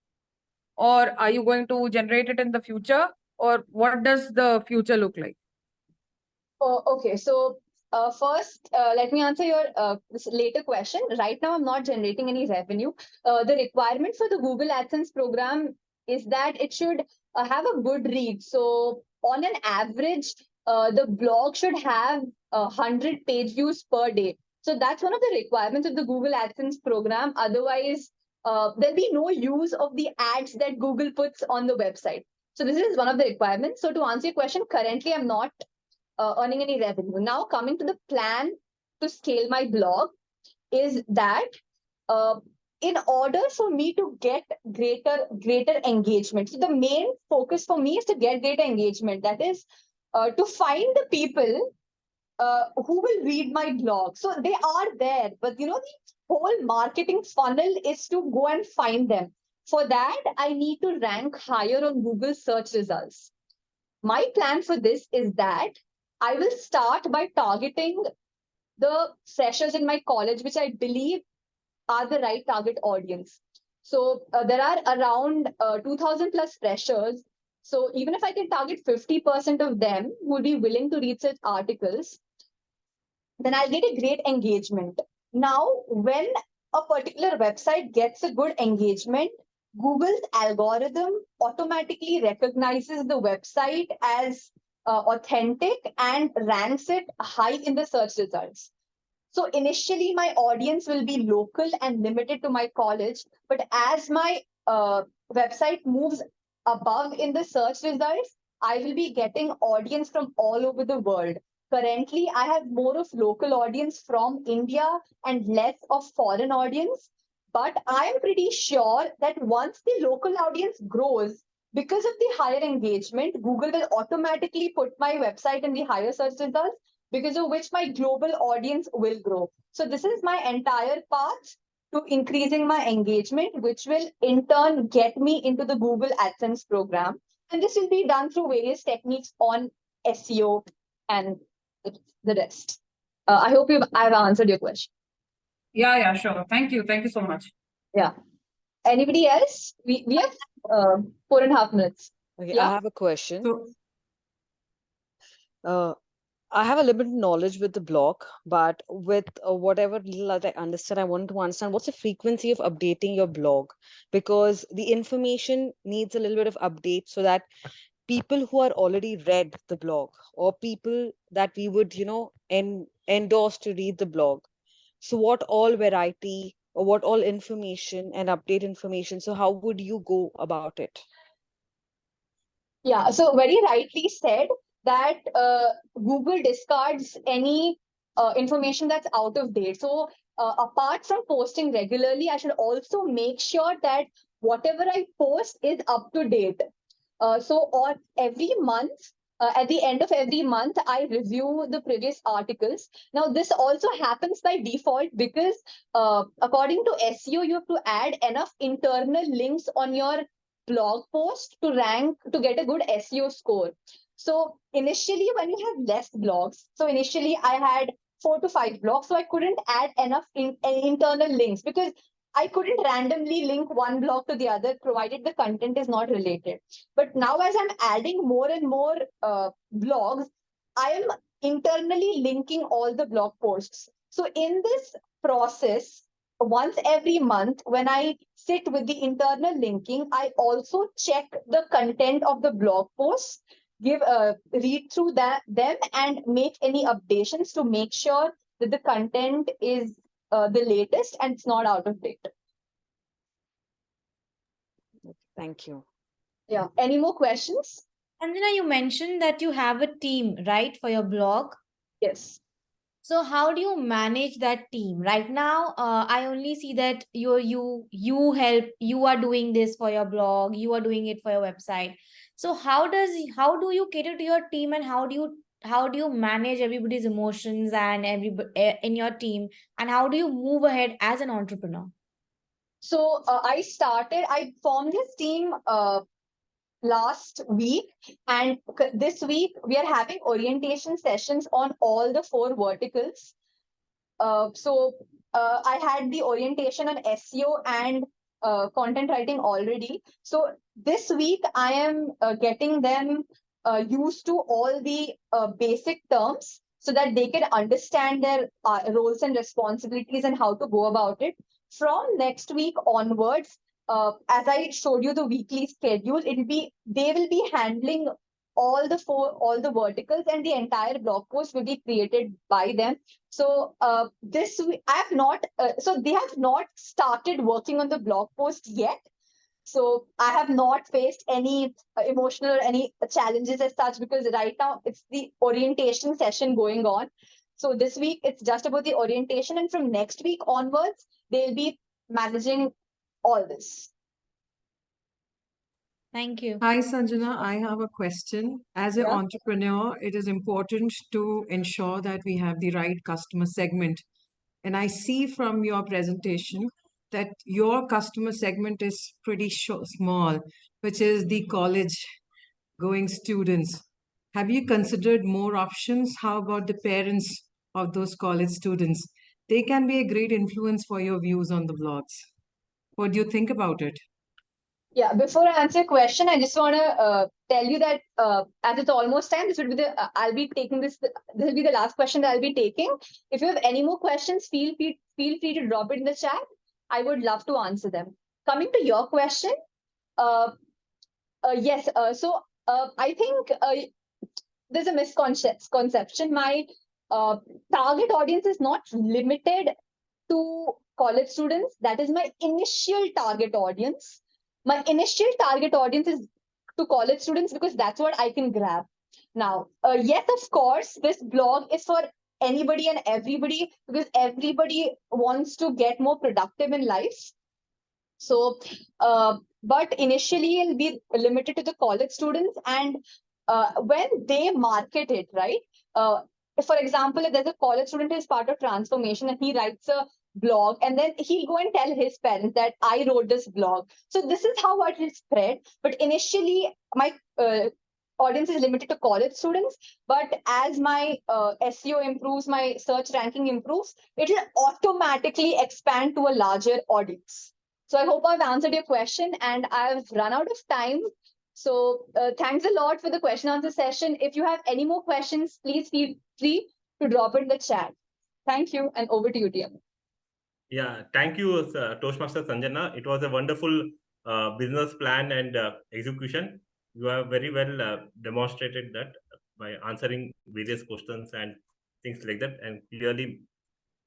or are you going to generate it in the future, or what does the future look like? Oh, okay. So first, let me answer your this later question. Right now, I'm not generating any revenue. The requirement for the Google AdSense program is that it should have a good reach. So on an average, the blog should have 100 page views per day. So that's one of the requirements of the Google AdSense program. Otherwise, there'll be no use of the ads that Google puts on the website. So this is one of the requirements. So to answer your question, currently I'm not earning any revenue. Now coming to the plan to scale my blog is that in order for me to get greater engagement, so the main focus for me is to get greater engagement. That is to find the people who will read my blog. So they are there, but the whole marketing funnel is to go and find them. For that, I need to rank higher on Google search results. My plan for this is that I will start by targeting the freshers in my college, which I believe are the right target audience. So there are around 2,000 plus freshers. So even if I can target 50% of them who will be willing to read such articles, then I'll get a great engagement. Now, when a particular website gets a good engagement, Google's algorithm automatically recognizes the website as authentic and ranks it high in the search results. So initially, my audience will be local and limited to my college. But as my website moves above in the search results, I will be getting audience from all over the world. Currently, I have more of local audience from India and less of foreign audience. But I am pretty sure that once the local audience grows, because of the higher engagement, Google will automatically put my website in the higher search results, because of which my global audience will grow. So this is my entire path to increasing my engagement, which will in turn get me into the Google AdSense program. And this will be done through various techniques on SEO and the rest. I hope I've answered your question. Yeah, sure. Thank you. Thank you so much. Yeah. Anybody else? We have 4.5 minutes. Okay, Yeah? I have a question. I have a limited knowledge with the blog, but with whatever little I understand, I wanted to understand what's the frequency of updating your blog, because the information needs a little bit of update so that people who are already read the blog, or people that we would, endorse to read the blog. So what all variety or what all information and update information? So how would you go about it? Yeah, so very rightly said that Google discards any information that's out of date. So apart from posting regularly, I should also make sure that whatever I post is up to date. So on every month, at the end of every month, I review the previous articles. Now, this also happens by default because according to SEO, you have to add enough internal links on your blog post to rank, to get a good SEO score. So initially, when you have less blogs, so initially I had 4 to 5 blogs, so I couldn't add enough internal links because I couldn't randomly link one blog to the other, provided the content is not related. But now, as I'm adding more and more blogs, I am internally linking all the blog posts. So in this process, once every month, when I sit with the internal linking, I also check the content of the blog posts, read through them and make any updations to make sure that the content is the latest and it's not out of date. Thank you. Yeah. Any more questions? Anjana, you mentioned that you have a team, right, for your blog? Yes. So how do you manage that team? Right now, I only see that you help, you are doing this for your blog, you are doing it for your website. So how do you cater to your team, and how do you manage everybody's emotions and in your team, and how do you move ahead as an entrepreneur? So I formed this team last week, and this week we are having orientation sessions on all the 4 verticals. I had the orientation on SEO and content writing already. So this week I am getting them used to all the basic terms so that they can understand their roles and responsibilities and how to go about it. From next week onwards, as I showed you the weekly schedule, they will be handling all the verticals, and the entire blog post will be created by them. So this week, I have not. So they have not started working on the blog post yet. So I have not faced any emotional or any challenges as such, because right now it's the orientation session going on. So this week it's just about the orientation, and from next week onwards they'll be managing all this. Thank you. Hi, Sanjana. I have a question. As an entrepreneur, it is important to ensure that we have the right customer segment. And I see from your presentation that your customer segment is pretty small, which is the college-going students. Have you considered more options? How about the parents of those college students? They can be a great influence for your views on the blogs. What do you think about it? Yeah, before I answer your question, I just want to tell you that as it's almost time, this will be I'll be taking this. This will be the last question that I'll be taking. If you have any more questions, feel free to drop it in the chat. I would love to answer them. Coming to your question, yes. I think there's a misconception. My target audience is not limited to college students. That is my initial target audience. My initial target audience is to college students because that's what I can grab. Now, yes, of course, this blog is for anybody and everybody because everybody wants to get more productive in life. So but initially it'll be limited to the college students. And when they market it, right? For example, if there's a college student who is part of transformation and he writes a blog, and then he'll go and tell his parents that I wrote this blog. So this is how it will spread. But initially, my audience is limited to college students. But as my SEO improves, my search ranking improves, it will automatically expand to a larger audience. So I hope I've answered your question, and I've run out of time. So thanks a lot for the question answer session. If you have any more questions, please feel free to drop it in the chat. Thank you, and over to you, TM. Yeah, thank you, Toastmaster Sanjana. It was a wonderful business plan and execution. You have very well demonstrated that by answering various questions and things like that, and clearly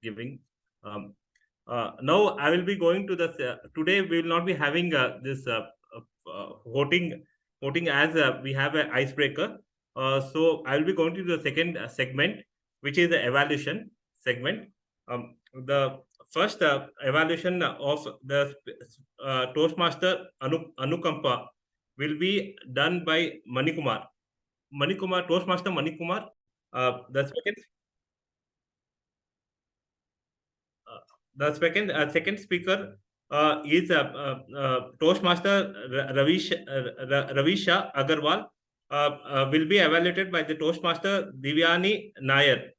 giving. Now I will be going to the today we will not be having this voting as we have an icebreaker. So I will be going to the second segment, which is the evaluation segment. The first evaluation of the Toastmaster Anukampa will be done by Manikumar. Toastmaster Manikumar. The second speaker is Toastmaster Reviesha Agarwal. Will be evaluated by the Toastmaster Devayani Nair.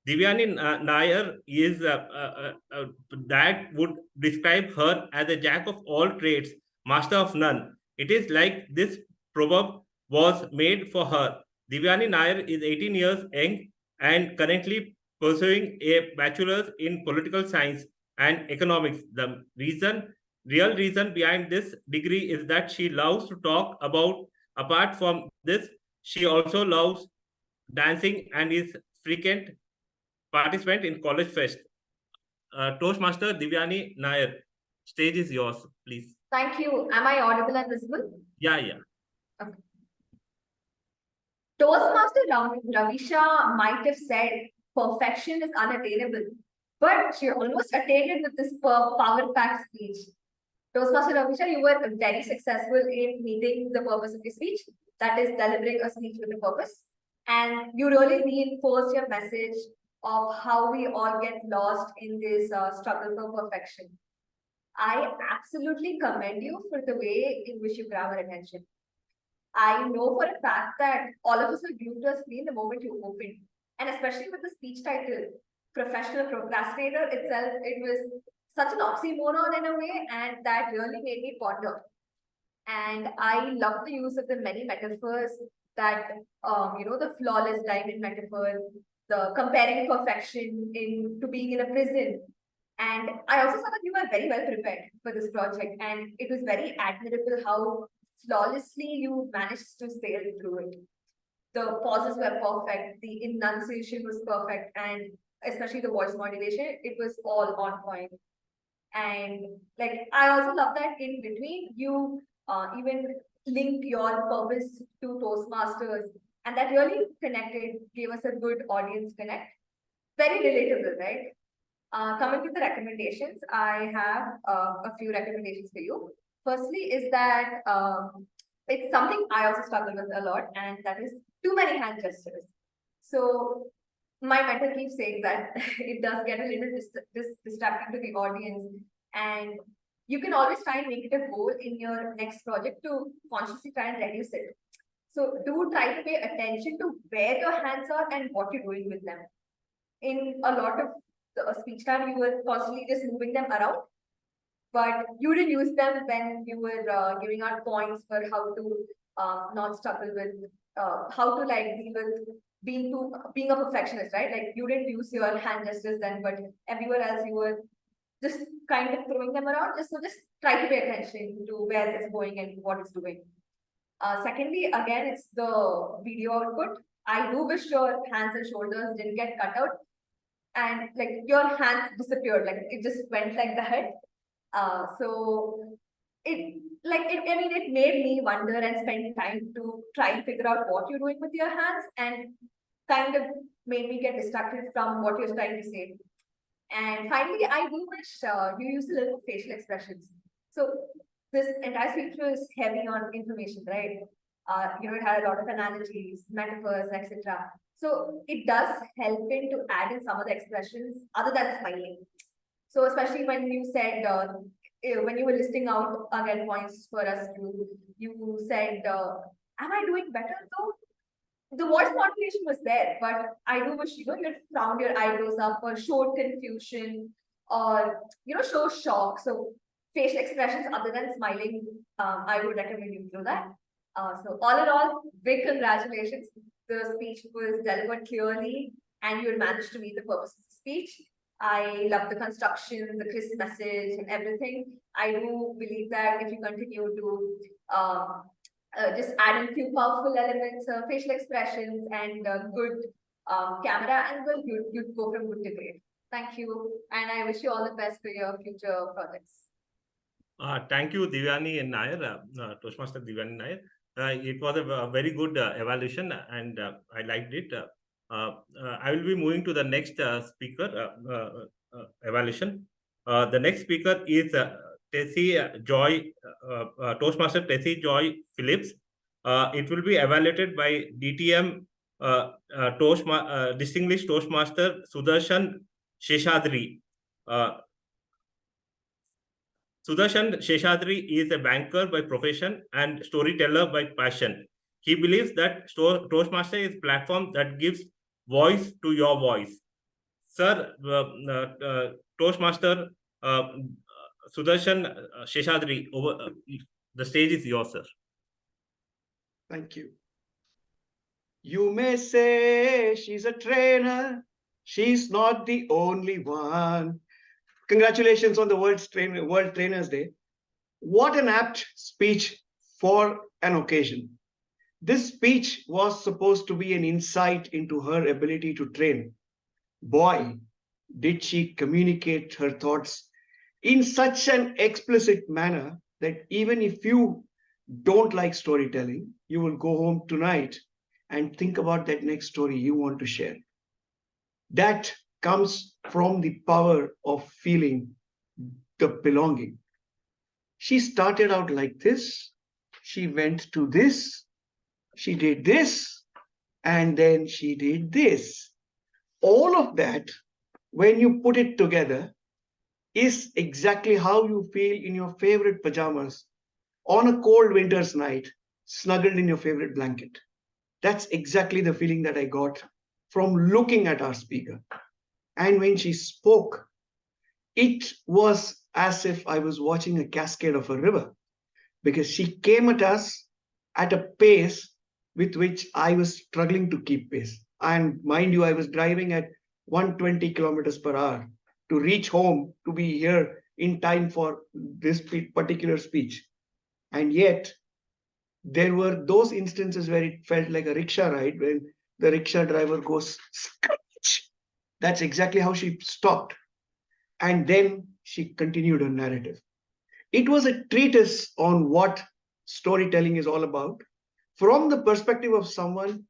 Devayani Nair is that would describe her as a jack of all trades, master of none. It is like this proverb was made for her. Devayani Nair is 18 years young and currently pursuing a bachelor's in political science and economics. The real reason behind this degree is that she loves to talk about. Apart from this, she also loves dancing and is frequent participant in college fest. Toastmaster Devayani Nair, stage is yours, please. Thank you. Am I audible and visible? Yeah. Okay. Toastmaster Reviesha might have said perfection is unattainable, but she almost attained it with this power-packed speech. Toastmaster Reviesha, you were very successful in meeting the purpose of your speech, that is delivering a speech with a purpose. And you really reinforced your message of how we all get lost in this struggle for perfection. I absolutely commend you for the way in which you grab our attention. I know for a fact that all of us were glued to a screen the moment you opened. And especially with the speech title, Professional Procrastinator itself, it was such an oxymoron in a way, and that really made me ponder. And I love the use of the many metaphors that, the flawless diamond metaphor, the comparing perfection to being in a prison. And I also saw that you were very well prepared for this project, and it was very admirable how flawlessly you managed to sail through it. The pauses were perfect, the enunciation was perfect, and especially the voice modulation, it was all on point. And I also love that in between you even linked your purpose to Toastmasters, and that really connected, gave us a good audience connect. Very relatable, right? Coming to the recommendations, I have a few recommendations for you. Firstly is that it's something I also struggle with a lot, and that is too many hand gestures. So my mentor keeps saying that it does get a little distracting to the audience, and you can always try and make it a goal in your next project to consciously try and reduce it. So do try to pay attention to where your hands are and what you're doing with them. In a lot of the speech time, you were constantly just moving them around, but you didn't use them when you were giving out points for how to not struggle with, how to deal with being a perfectionist, right? You didn't use your hand gestures then, but everywhere else you were just kind of throwing them around. Just try to pay attention to where it's going and what it's doing. Secondly, again, it's the video output. I do wish your hands and shoulders didn't get cut out, and your hands disappeared. It just went like that. So it made me wonder and spend time to try and figure out what you're doing with your hands, and kind of made me get distracted from what you're trying to say. And finally, I do wish you use a little facial expressions. So this entire speech was heavy on information, right? It had a lot of analogies, metaphors, etc. So it does help in to add in some of the expressions other than smiling. So especially when you said, when you were listing out again points for us to, you said, am I doing better though? The voice modulation was there, but I do wish, you had frowned your eyebrows up or showed confusion or, show shock. So facial expressions other than smiling, I would recommend you do that. So all in all, big congratulations. The speech was delivered clearly and you had managed to meet the purpose of the speech. I love the construction, the crisp message and everything. I do believe that if you continue to just add in few powerful elements, facial expressions and good camera angle, you'd go from good to great. Thank you. And I wish you all the best for your future projects. Thank you, Devayani and Nair, Toastmaster Devayani Nair. It was a very good evaluation and I liked it. I will be moving to the next speaker evaluation. The next speaker is Tessy Joy, Toastmaster Tessy Joy Phillips. It will be evaluated by DTM Distinguished Toastmaster Sudharshan Sheshadri. Sudharshan Sheshadri is a banker by profession and storyteller by passion. He believes that Toastmaster is a platform that gives voice to your voice. Sir, Toastmaster Sudharshan Sheshadri, the stage is yours, sir. Thank you. You may say she's a trainer. She's not the only one. Congratulations on the World Trainers Day. What an apt speech for an occasion. This speech was supposed to be an insight into her ability to train. Boy, did she communicate her thoughts in such an explicit manner that even if you don't like storytelling, you will go home tonight and think about that next story you want to share. That comes from the power of feeling the belonging. She started out like this. She went to this. She did this. And then she did this. All of that, when you put it together, is exactly how you feel in your favorite pajamas on a cold winter's night, snuggled in your favorite blanket. That's exactly the feeling that I got from looking at our speaker. And when she spoke, it was as if I was watching a cascade of a river, because she came at us at a pace with which I was struggling to keep pace. And mind you, I was driving at 120 kilometers per hour to reach home, to be here in time for this particular speech. And yet, there were those instances where it felt like a rickshaw ride, when the rickshaw driver goes, scratch. That's exactly how she stopped. And then she continued her narrative. It was a treatise on what storytelling is all about, from the perspective of someone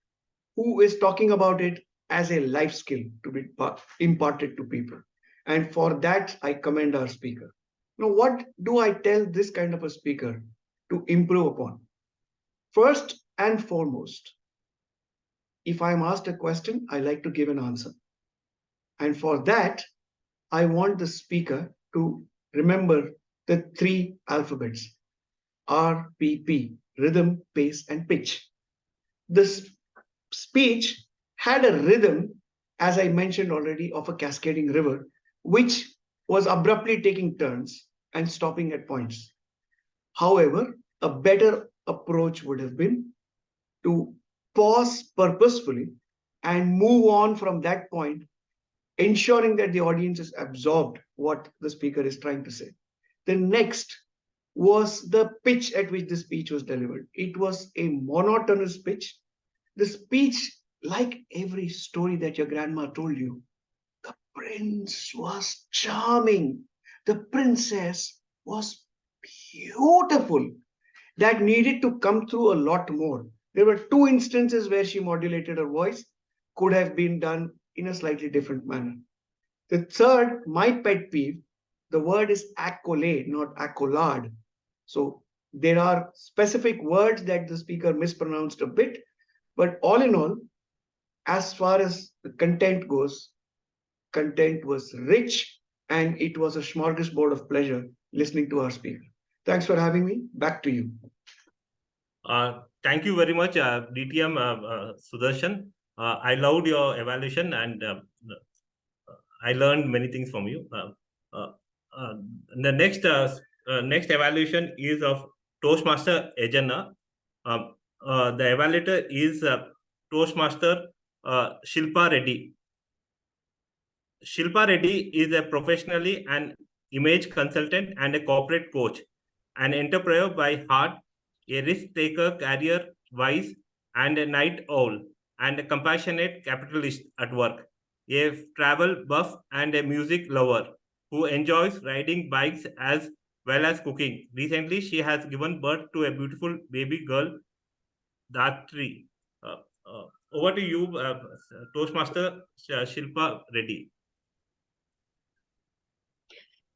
who is talking about it as a life skill to be imparted to people. And for that, I commend our speaker. Now, what do I tell this kind of a speaker to improve upon? First and foremost, if I'm asked a question, I like to give an answer. And for that, I want the speaker to remember the 3 alphabets: RPP, rhythm, pace, and pitch. This speech had a rhythm, as I mentioned already, of a cascading river, which was abruptly taking turns and stopping at points. However, a better approach would have been to pause purposefully and move on from that point, ensuring that the audience has absorbed what the speaker is trying to say. The next was the pitch at which the speech was delivered. It was a monotonous pitch. The speech, like every story that your grandma told you, the prince was charming. The princess was beautiful. That needed to come through a lot more. There were 2 instances where she modulated her voice, could have been done in a slightly different manner. The third, my pet peeve, the word is accolade, not accolade. So there are specific words that the speaker mispronounced a bit, but all in all, as far as the content goes, content was rich and it was a smorgasbord of pleasure listening to our speaker. Thanks for having me. Back to you. Thank you very much, DTM Sudharshan. I loved your evaluation and I learned many things from you. The next evaluation is of Toastmaster Yajna. The evaluator is Toastmaster Shilpa Reddy. Shilpa Reddy is a professionally an image consultant and a corporate coach, an entrepreneur by heart, a risk taker, career wise, and a night owl, and a compassionate capitalist at work, a travel buff and a music lover who enjoys riding bikes as well as cooking. Recently, she has given birth to a beautiful baby girl, Datri. Over to you, Toastmaster Shilpa Reddy.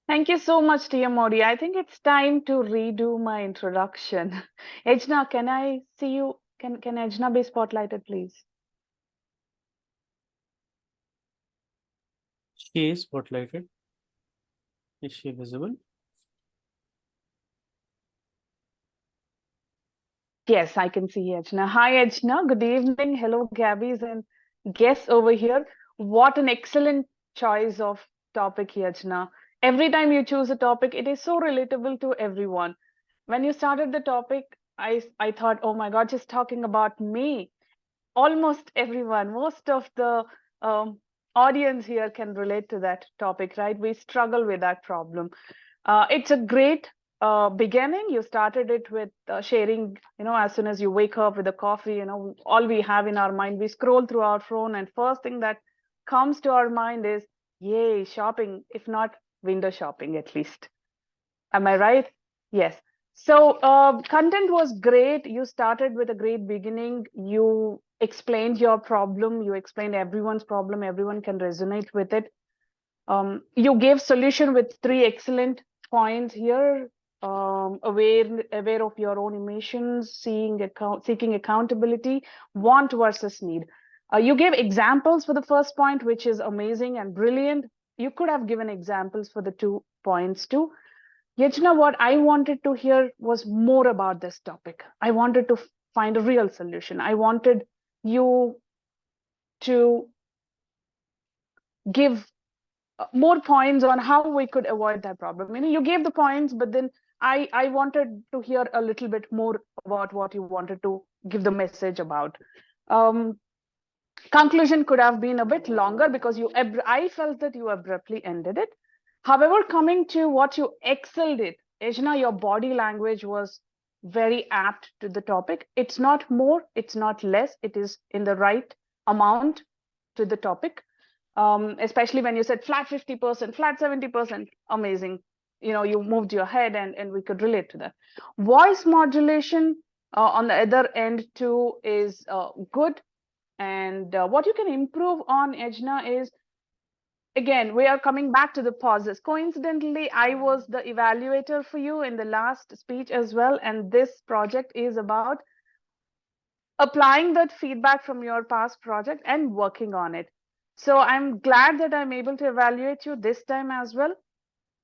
Thank you so much, TMOD. I think it's time to redo my introduction. Yajna, can I see you? Can Yajna be spotlighted, please? She is spotlighted. Is she visible? Yes, I can see Yajna. Hi, Yajna. Good evening. Hello, Gabbys and guests over here. What an excellent choice of topic, Yajna. Every time you choose a topic, it is so relatable to everyone. When you started the topic, I thought, oh my God, just talking about me. Almost everyone, most of the audience here can relate to that topic, right? We struggle with that problem. It's a great beginning. You started it with sharing, as soon as you wake up with a coffee, all we have in our mind, we scroll through our phone and first thing that comes to our mind is, yay, shopping, if not window shopping at least. Am I right? Yes. So content was great. You started with a great beginning. You explained your problem. You explained everyone's problem. Everyone can resonate with it. You gave solution with 3 excellent points here. Aware of your own emotions, seeking accountability, want versus need. You gave examples for the first point, which is amazing and brilliant. You could have given examples for the 2 points too. Yajna, what I wanted to hear was more about this topic. I wanted to find a real solution. I wanted you to give more points on how we could avoid that problem. You gave the points, but then I wanted to hear a little bit more about what you wanted to give the message about. Conclusion could have been a bit longer because I felt that you abruptly ended it. However, coming to what you excelled at, Yajna, your body language was very apt to the topic. It's not more, it's not less. It is in the right amount to the topic. Especially when you said flat 50%, flat 70%, amazing. You moved your head and we could relate to that. Voice modulation on the other end too is good. And what you can improve on, Yajna, is, again, we are coming back to the pauses. Coincidentally, I was the evaluator for you in the last speech as well. And this project is about applying that feedback from your past project and working on it. So I'm glad that I'm able to evaluate you this time as well.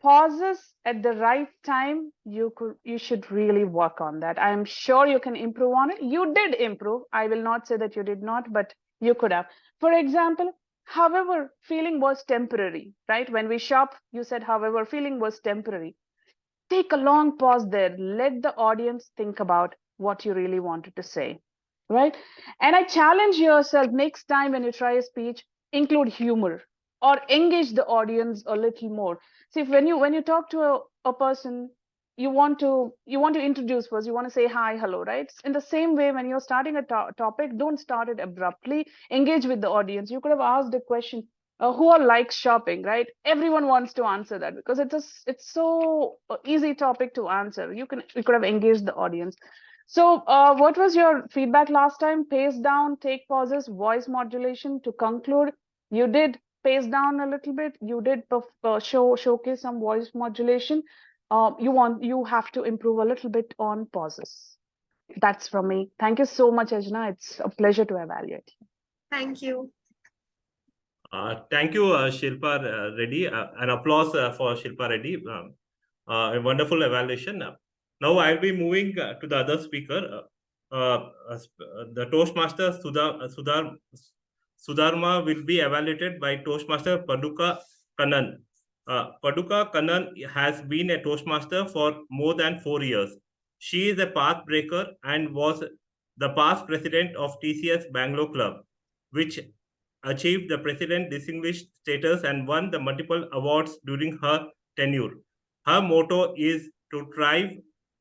Pauses at the right time, you should really work on that. I'm sure you can improve on it. You did improve. I will not say that you did not, but you could have. For example, however, feeling was temporary, right? When we shop, you said, however, feeling was temporary. Take a long pause there. Let the audience think about what you really wanted to say, right? And I challenge yourself next time when you try a speech, include humor or engage the audience a little more. See, when you talk to a person, you want to introduce first. You want to say hi, hello, right? In the same way, when you're starting a topic, don't start it abruptly. Engage with the audience. You could have asked a question, who all likes shopping, right? Everyone wants to answer that because it's so easy topic to answer. You could have engaged the audience. So what was your feedback last time? Pace down, take pauses, voice modulation. To conclude, you did pace down a little bit. You did showcase some voice modulation. you have to improve a little bit on pauses. That's from me. Thank you so much, Yajna. It's a pleasure to evaluate. Thank you. Thank you, Shilpa Reddy. An applause for Shilpa Reddy. A wonderful evaluation. Now I'll be moving to the other speaker. The Toastmaster Sudharma will be evaluated by Toastmaster Paduka Kannan. Paduka Kannan has been a Toastmaster for more than 4 years. She is a path breaker and was the past president of TCS Bangalore Club, which achieved the president distinguished status and won the multiple awards during her tenure. Her motto is to thrive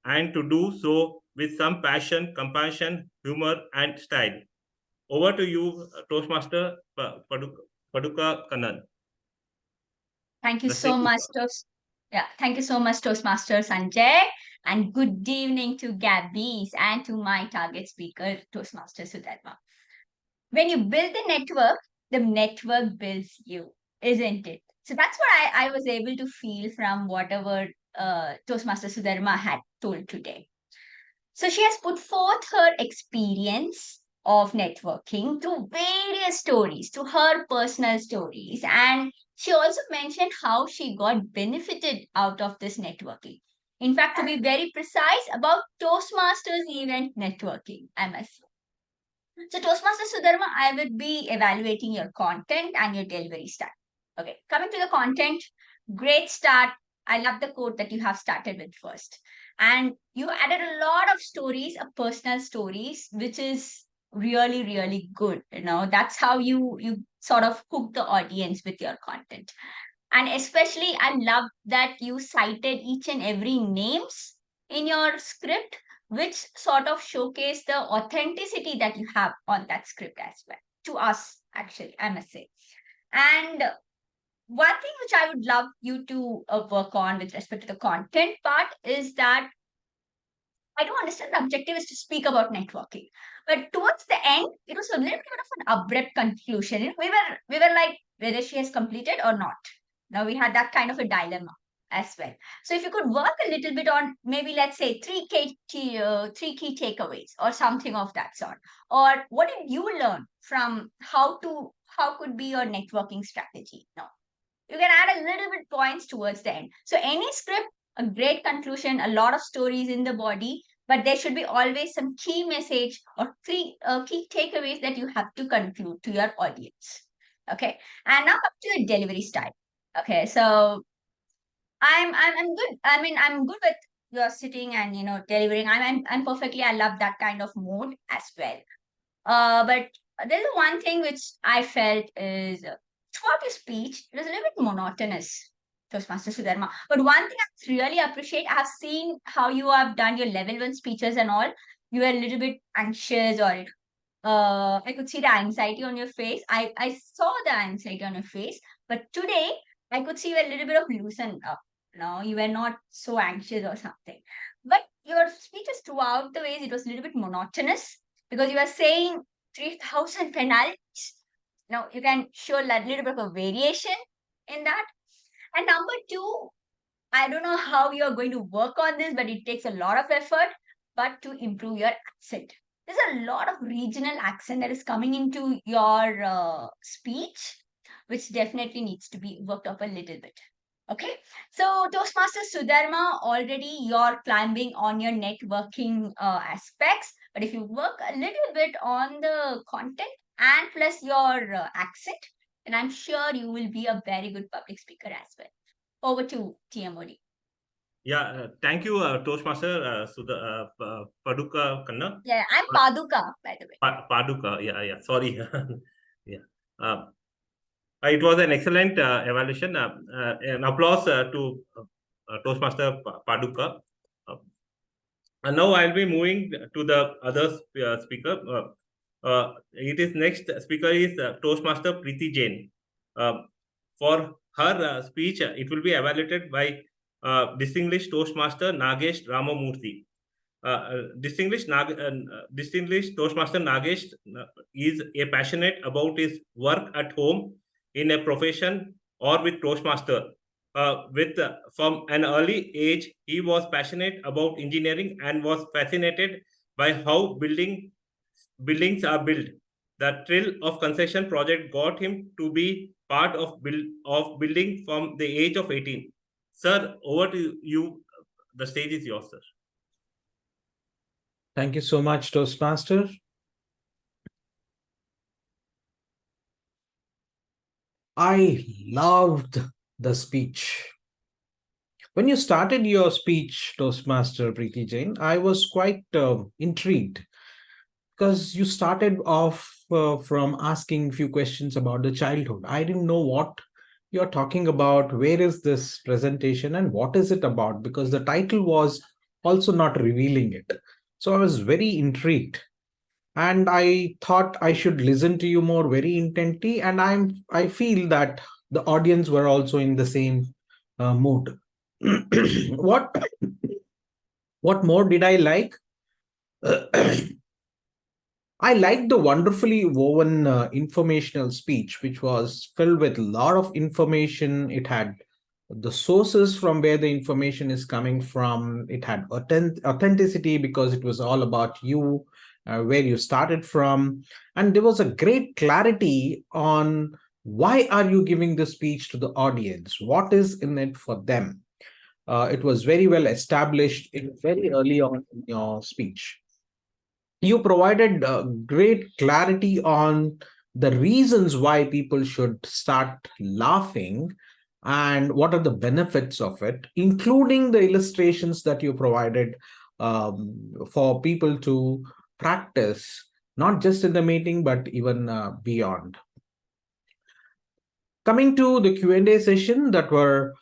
and to do so with some passion, compassion, humor, and style. Over to you, Toastmaster Paduka Kannan. Thank you so much, thank you so much, Toastmaster Sanjay, and good evening to Gabbys and to my target speaker, Toastmaster Sudharma. When you build the network builds you, isn't it? So that's what I was able to feel from whatever Toastmaster Sudharma had told today. So she has put forth her experience of networking to various stories, to her personal stories. And she also mentioned how she got benefited out of this networking. In fact, to be very precise, about Toastmasters event networking, I must say. So Toastmaster Sudharma, I will be evaluating your content and your delivery style. Okay, coming to the content, great start. I love the quote that you have started with first. And you added a lot of stories, personal stories, which is really, really good. You know, that's how you sort of hook the audience with your content. And especially, I love that you cited each and every names in your script, which sort of showcase the authenticity that you have on that script as well. To us, actually, I must say. And one thing which I would love you to work on with respect to the content part is that I do understand the objective is to speak about networking, but towards the end, it was a little bit of an abrupt conclusion. You know, we were like whether she has completed or not. Now we had that kind of a dilemma as well. So if you could work a little bit on maybe let's say three key takeaways or something of that sort, or what did you learn from how could be your networking strategy? No, you can add a little bit points towards the end. So any script, a great conclusion, a lot of stories in the body, but there should be always some key message or three key takeaways that you have to conclude to your audience. Okay, and now up to your delivery style. Okay, so I'm good. I mean, I'm good with your sitting and delivering. I'm perfectly. I love that kind of mode as well. But there's one thing which I felt is throughout your speech, it was a little bit monotonous, Toastmaster Sudharma. But one thing I really appreciate, I have seen how you have done your level 1 speeches and all. You were a little bit anxious, or I could see the anxiety on your face. I saw the anxiety on your face, but today I could see you a little bit of loosened up. No, you were not so anxious or something. But your speeches throughout the ways, it was a little bit monotonous because you were saying 3,000 penalties. Now you can show a little bit of a variation in that. And number 2, I don't know how you're going to work on this, but it takes a lot of effort, but to improve your accent. There's a lot of regional accent that is coming into your speech, which definitely needs to be worked up a little bit. Okay, so Toastmaster Sudharma, already you're climbing on your networking aspects, but if you work a little bit on the content and plus your accent, then I'm sure you will be a very good public speaker as well. Over to TMOD. Yeah, thank you, Toastmaster Paduka Kannan. Yeah, I'm Paduka, by the way. Paduka, yeah, sorry. Yeah. It was an excellent evaluation. An applause to Toastmaster Paduka. And now I'll be moving to the other speaker. It is next speaker is Toastmaster Preeti Jain. For her speech, it will be evaluated by distinguished Toastmaster Nagesh Ramamurthy. Distinguished Toastmaster Nagesh is a passionate about his work at home, in a profession, or with Toastmaster. from an early age, he was passionate about engineering and was fascinated by how buildings are built. The thrill of construction project got him to be part of building from the age of 18. Sir, over to you. The stage is yours, sir. Thank you so much, Toastmaster. I loved the speech. When you started your speech, Toastmaster Preeti Jain, I was quite intrigued because you started off from asking a few questions about the childhood. I didn't know what you're talking about, where is this presentation and what is it about, because the title was also not revealing it. So I was very intrigued. And I thought I should listen to you more very intently, and I feel that the audience were also in the same mood. what more did I like? I liked the wonderfully woven informational speech, which was filled with a lot of information. It had the sources from where the information is coming from. It had authenticity because it was all about you, where you started from. And there was a great clarity on why are you giving the speech to the audience? What is in it for them? It was very well established very early on in your speech. You provided great clarity on the reasons why people should start laughing and what are the benefits of it, including the illustrations that you provided for people to practice, not just in the meeting, but even beyond. Coming to the Q&A session that were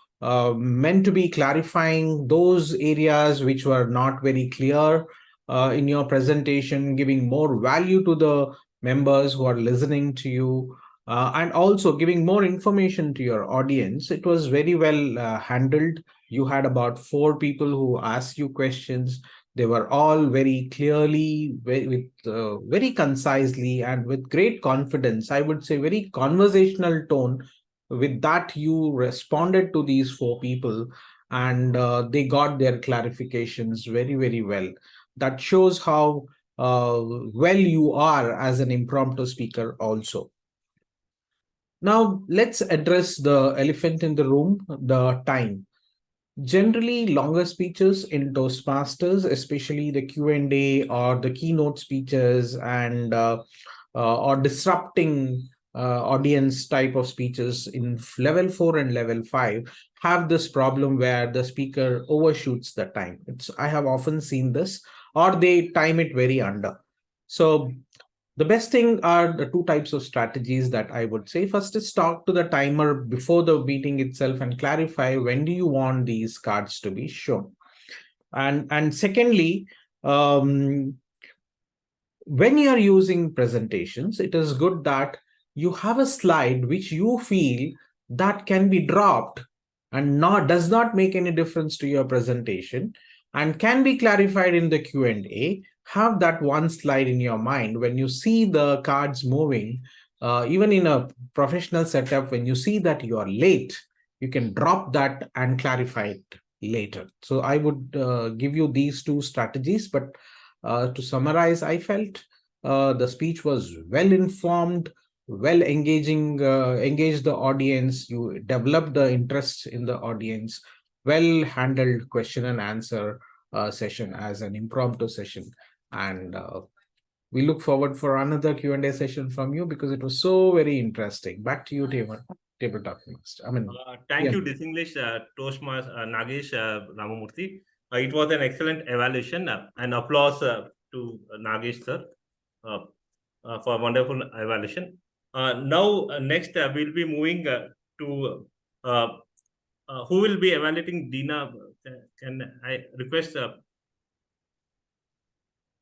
meant to be clarifying those areas which were not very clear in your presentation, giving more value to the members who are listening to you, and also giving more information to your audience. It was very well handled. You had about 4 people who asked you questions. They were all very clearly, very concisely, and with great confidence. I would say very conversational tone. With that, you responded to these 4 people, and they got their clarifications very, very well. That shows how well you are as an impromptu speaker also. Now, let's address the elephant in the room, the time. Generally, longer speeches in Toastmasters, especially the Q&A or the keynote speeches and or disrupting audience type of speeches in level 4 and level 5, have this problem where the speaker overshoots the time. I have often seen this, or they time it very under. So the best thing are the 2 types of strategies that I would say. First is talk to the timer before the meeting itself and clarify when do you want these cards to be shown. And secondly, when you are using presentations, it is good that you have a slide which you feel that can be dropped and does not make any difference to your presentation and can be clarified in the Q&A. Have that one slide in your mind when you see the cards moving, even in a professional setup, when you see that you are late, you can drop that and clarify it later. So I would give you these 2 strategies, but to summarize, I felt the speech was well informed, well engaged the audience. You developed the interest in the audience, well handled question and answer session as an impromptu session. And we look forward for another Q&A session from you because it was so very interesting. Back to you, Tabletop Master. Thank you, distinguished Toastmaster Nagesh Ramamurthy. It was an excellent evaluation. And applause to Nagesh sir for a wonderful evaluation. Now, next we'll be moving to who will be evaluating Dina. Can I request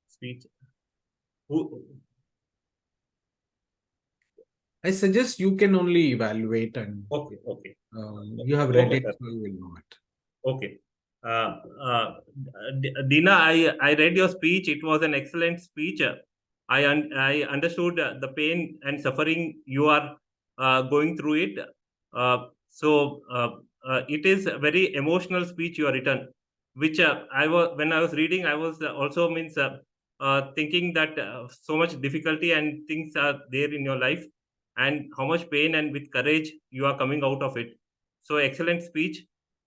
speech? Who? I suggest you can only evaluate and okay. You have read Okay, it, sir. so you will know it. Okay. Dina, I read your speech. It was an excellent speech. I understood the pain and suffering you are going through it. So it is a very emotional speech you are written, which when I was reading, I was also thinking that so much difficulty and things are there in your life, and how much pain and with courage you are coming out of it. So excellent speech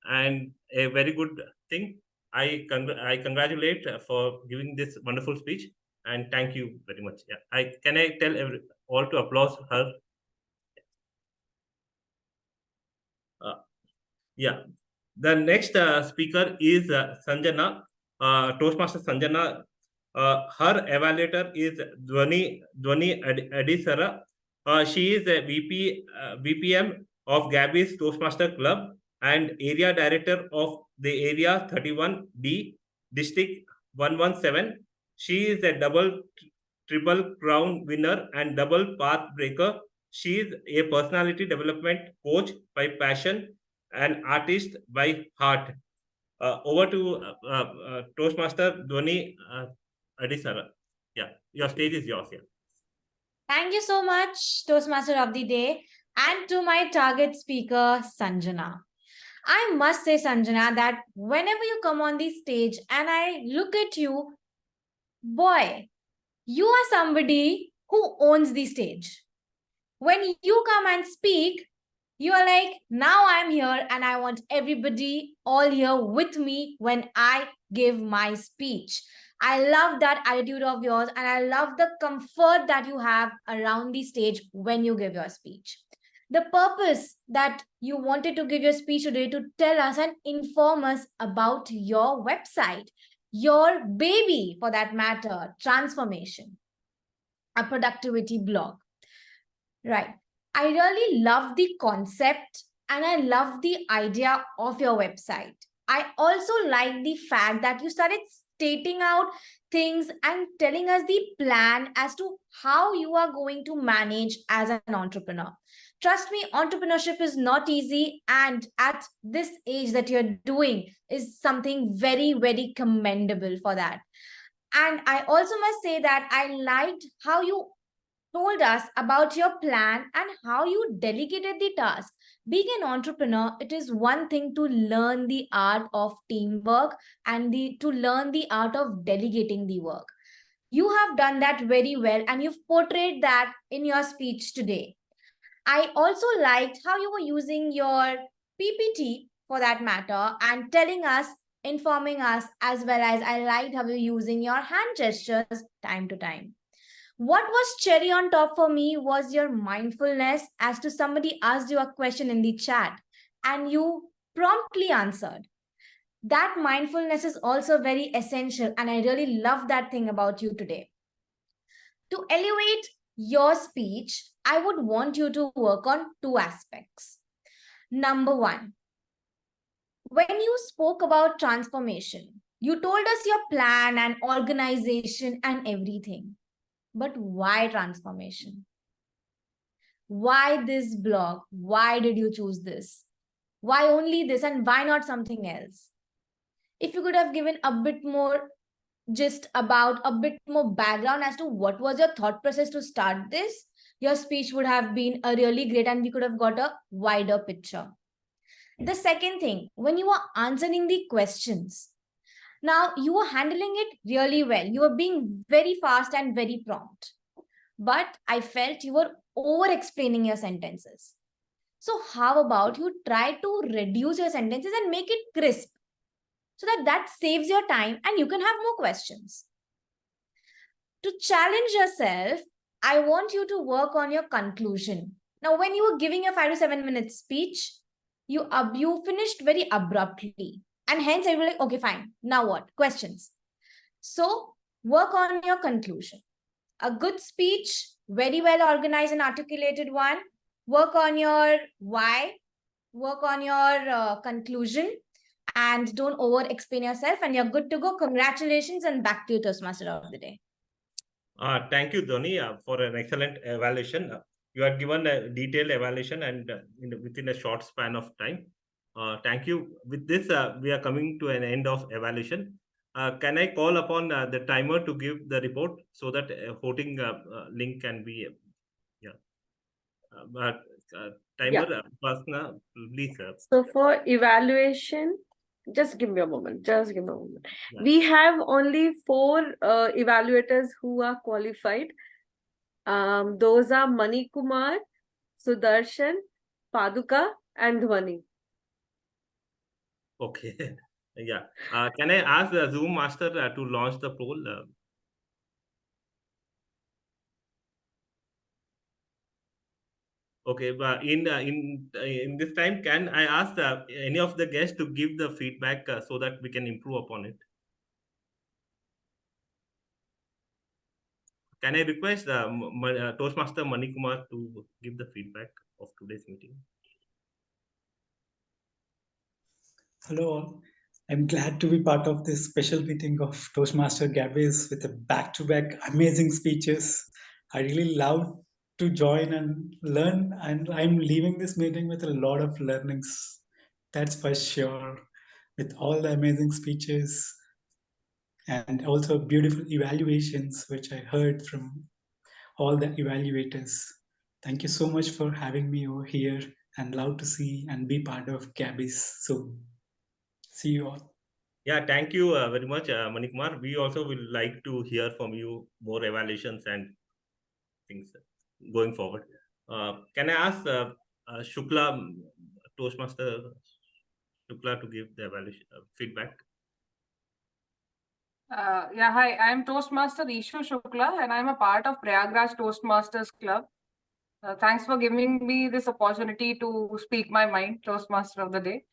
and a very good thing. I congratulate for giving this wonderful speech, and thank you very much. Yeah, I tell all to applause her. Yeah, the next speaker is Sanjana, Toastmaster Sanjana. Her evaluator is Dhwani Adesara. She is a VPM of Gabbys Toastmaster Club and area director of the area 31D district 117. She is a triple crown winner and double path breaker. She is a personality development coach by passion and artist by heart. Over to Toastmaster Dhwani Adesara. Yeah, your stage is yours. Yeah. Thank you so much, Toastmaster of the Day, and to my target speaker, Sanjana. I must say, Sanjana, that whenever you come on the stage and I look at you, boy, you are somebody who owns the stage. When you come and speak, you are like, now I'm here and I want everybody all here with me when I give my speech. I love that attitude of yours and I love the comfort that you have around the stage when you give your speech. The purpose that you wanted to give your speech today to tell us and inform us about your website, your baby for that matter, transformation, a productivity blog. Right. I really love the concept and I love the idea of your website. I also like the fact that you started stating out things and telling us the plan as to how you are going to manage as an entrepreneur. Trust me, entrepreneurship is not easy, and at this age that you're doing is something very, very commendable for that. And I also must say that I liked how you told us about your plan and how you delegated the task. Being an entrepreneur, it is one thing to learn the art of teamwork and to learn the art of delegating the work. You have done that very well and you've portrayed that in your speech today. I also liked how you were using your PPT for that matter and telling us, informing us, as well as I liked how you're using your hand gestures time to time. What was cherry on top for me was your mindfulness as to somebody asked you a question in the chat and you promptly answered. That mindfulness is also very essential and I really love that thing about you today. To elevate your speech, I would want you to work on two aspects. Number one, when you spoke about transformation, you told us your plan and organization and everything. But why transformation? Why this blog? Why did you choose this? Why only this and why not something else? If you could have given a bit more a bit more background as to what was your thought process to start this, your speech would have been a really great and we could have got a wider picture. The second thing, when you were answering the questions, now you were handling it really well. You were being very fast and very prompt. But I felt you were over-explaining your sentences. So how about you try to reduce your sentences and make it crisp so that saves your time and you can have more questions. To challenge yourself, I want you to work on your conclusion. Now, when you were giving your 5 to 7 minute speech, you finished very abruptly. And hence I will like, okay, fine. Now what? Questions. So work on your conclusion. A good speech, very well organized and articulated one. Work on your why. Work on your conclusion. And don't over-explain yourself. And you're good to go. Congratulations and back to you, Toastmaster of the Day. Thank you, Dhwani, for an excellent evaluation. You have given a detailed evaluation and within a short span of time. Thank you. With this, we are coming to an end of evaluation. Can I call upon the timer to give the report so that voting link can be, timer, Upasana, please. So for evaluation, just give me a moment. Just give me a moment. Yeah. We have only 4 evaluators who are qualified. Those are Mani Kumar, Sudharshan, Paduka, and Dhwani. Okay. Yeah. Can I ask the Zoom master to launch the poll? Okay, but in this time, can I ask any of the guests to give the feedback so that we can improve upon it? Can I request Toastmaster Mani Kumar to give the feedback of today's meeting? Hello all. I'm glad to be part of this special meeting of Toastmaster Gabbys with a back-to-back amazing speeches. I really love to join and learn, and I'm leaving this meeting with a lot of learnings. That's for sure. With all the amazing speeches and also beautiful evaluations, which I heard from all the evaluators. Thank you so much for having me over here, and love to see and be part of Gabbys soon. See you all. Yeah, thank you very much, Mani Kumar. We also will like to hear from you more evaluations and things going forward. Can I ask Shukla, Toastmaster Shukla, to give the evaluation feedback? Yeah, hi, I'm Toastmaster Ishu Shukla and I'm a part of Prayagraj Toastmasters Club. Thanks for giving me this opportunity to speak my mind, Toastmaster of the Day.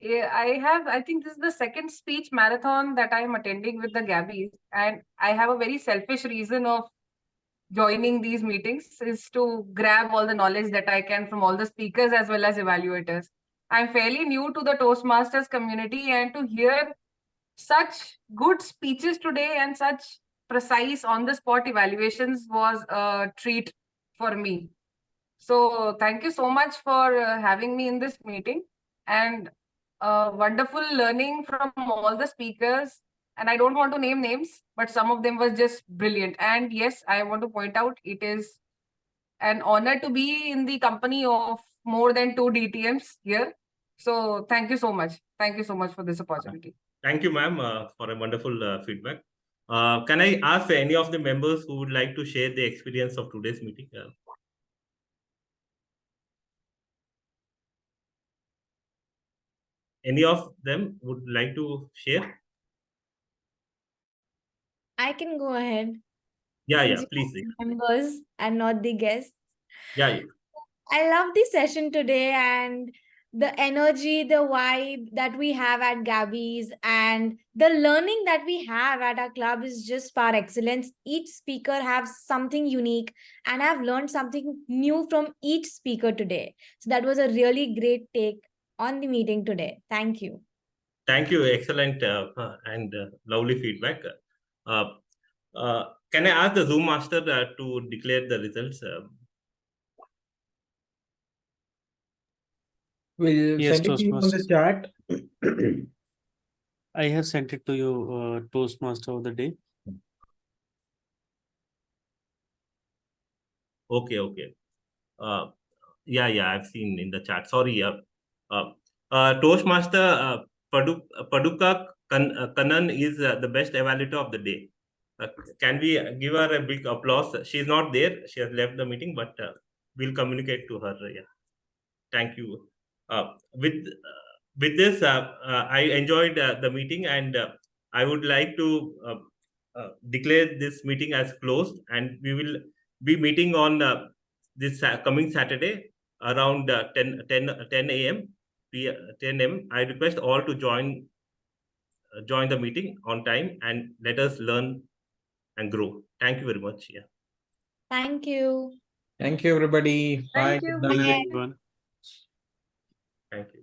Yeah, I think this is the second speech marathon that I'm attending with the Gabbys, and I have a very selfish reason of joining these meetings is to grab all the knowledge that I can from all the speakers as well as evaluators. I'm fairly new to the Toastmasters community, and to hear such good speeches today and such precise on-the-spot evaluations was a treat for me. So thank you so much for having me in this meeting, and wonderful learning from all the speakers. And I don't want to name names, but some of them were just brilliant. And yes, I want to point out it is an honor to be in the company of more than 2 DTMs here. So thank you so much. Thank you so much for this opportunity. Thank you, ma'am, for a wonderful feedback. Can I ask any of the members who would like to share the experience of today's meeting? Any of them would like to share? I can go ahead. Yeah, Since yeah, please. you are members and not the guests. Yeah, yeah. I love the session today and the energy, the vibe that we have at Gabbys and the learning that we have at our club is just par excellence. Each speaker has something unique and I've learned something new from each speaker today. So that was a really great take on the meeting today. Thank you. Thank you. Excellent and lovely feedback. Can I ask the Zoom master to declare the results? We'll Yes, send it to you on the Toastmasters. chat. I have sent it to you, Toastmaster of the Day. Okay, okay. Yeah, I've seen in the chat. Sorry. Toastmaster Paduka Kanan is the best evaluator of the day. Can we give her a big applause? She's not there. She has left the meeting, but we'll communicate to her. Yeah. Thank you. With this, I enjoyed the meeting, and I would like to declare this meeting as closed, and we will be meeting on this coming Saturday around 10 a.m. 10 a.m. I request all to join the meeting on time and let us learn and grow. Thank you very much. Yeah. Thank you. Thank you, everybody. Thank Bye. you. Good night. Everyone. Thank you.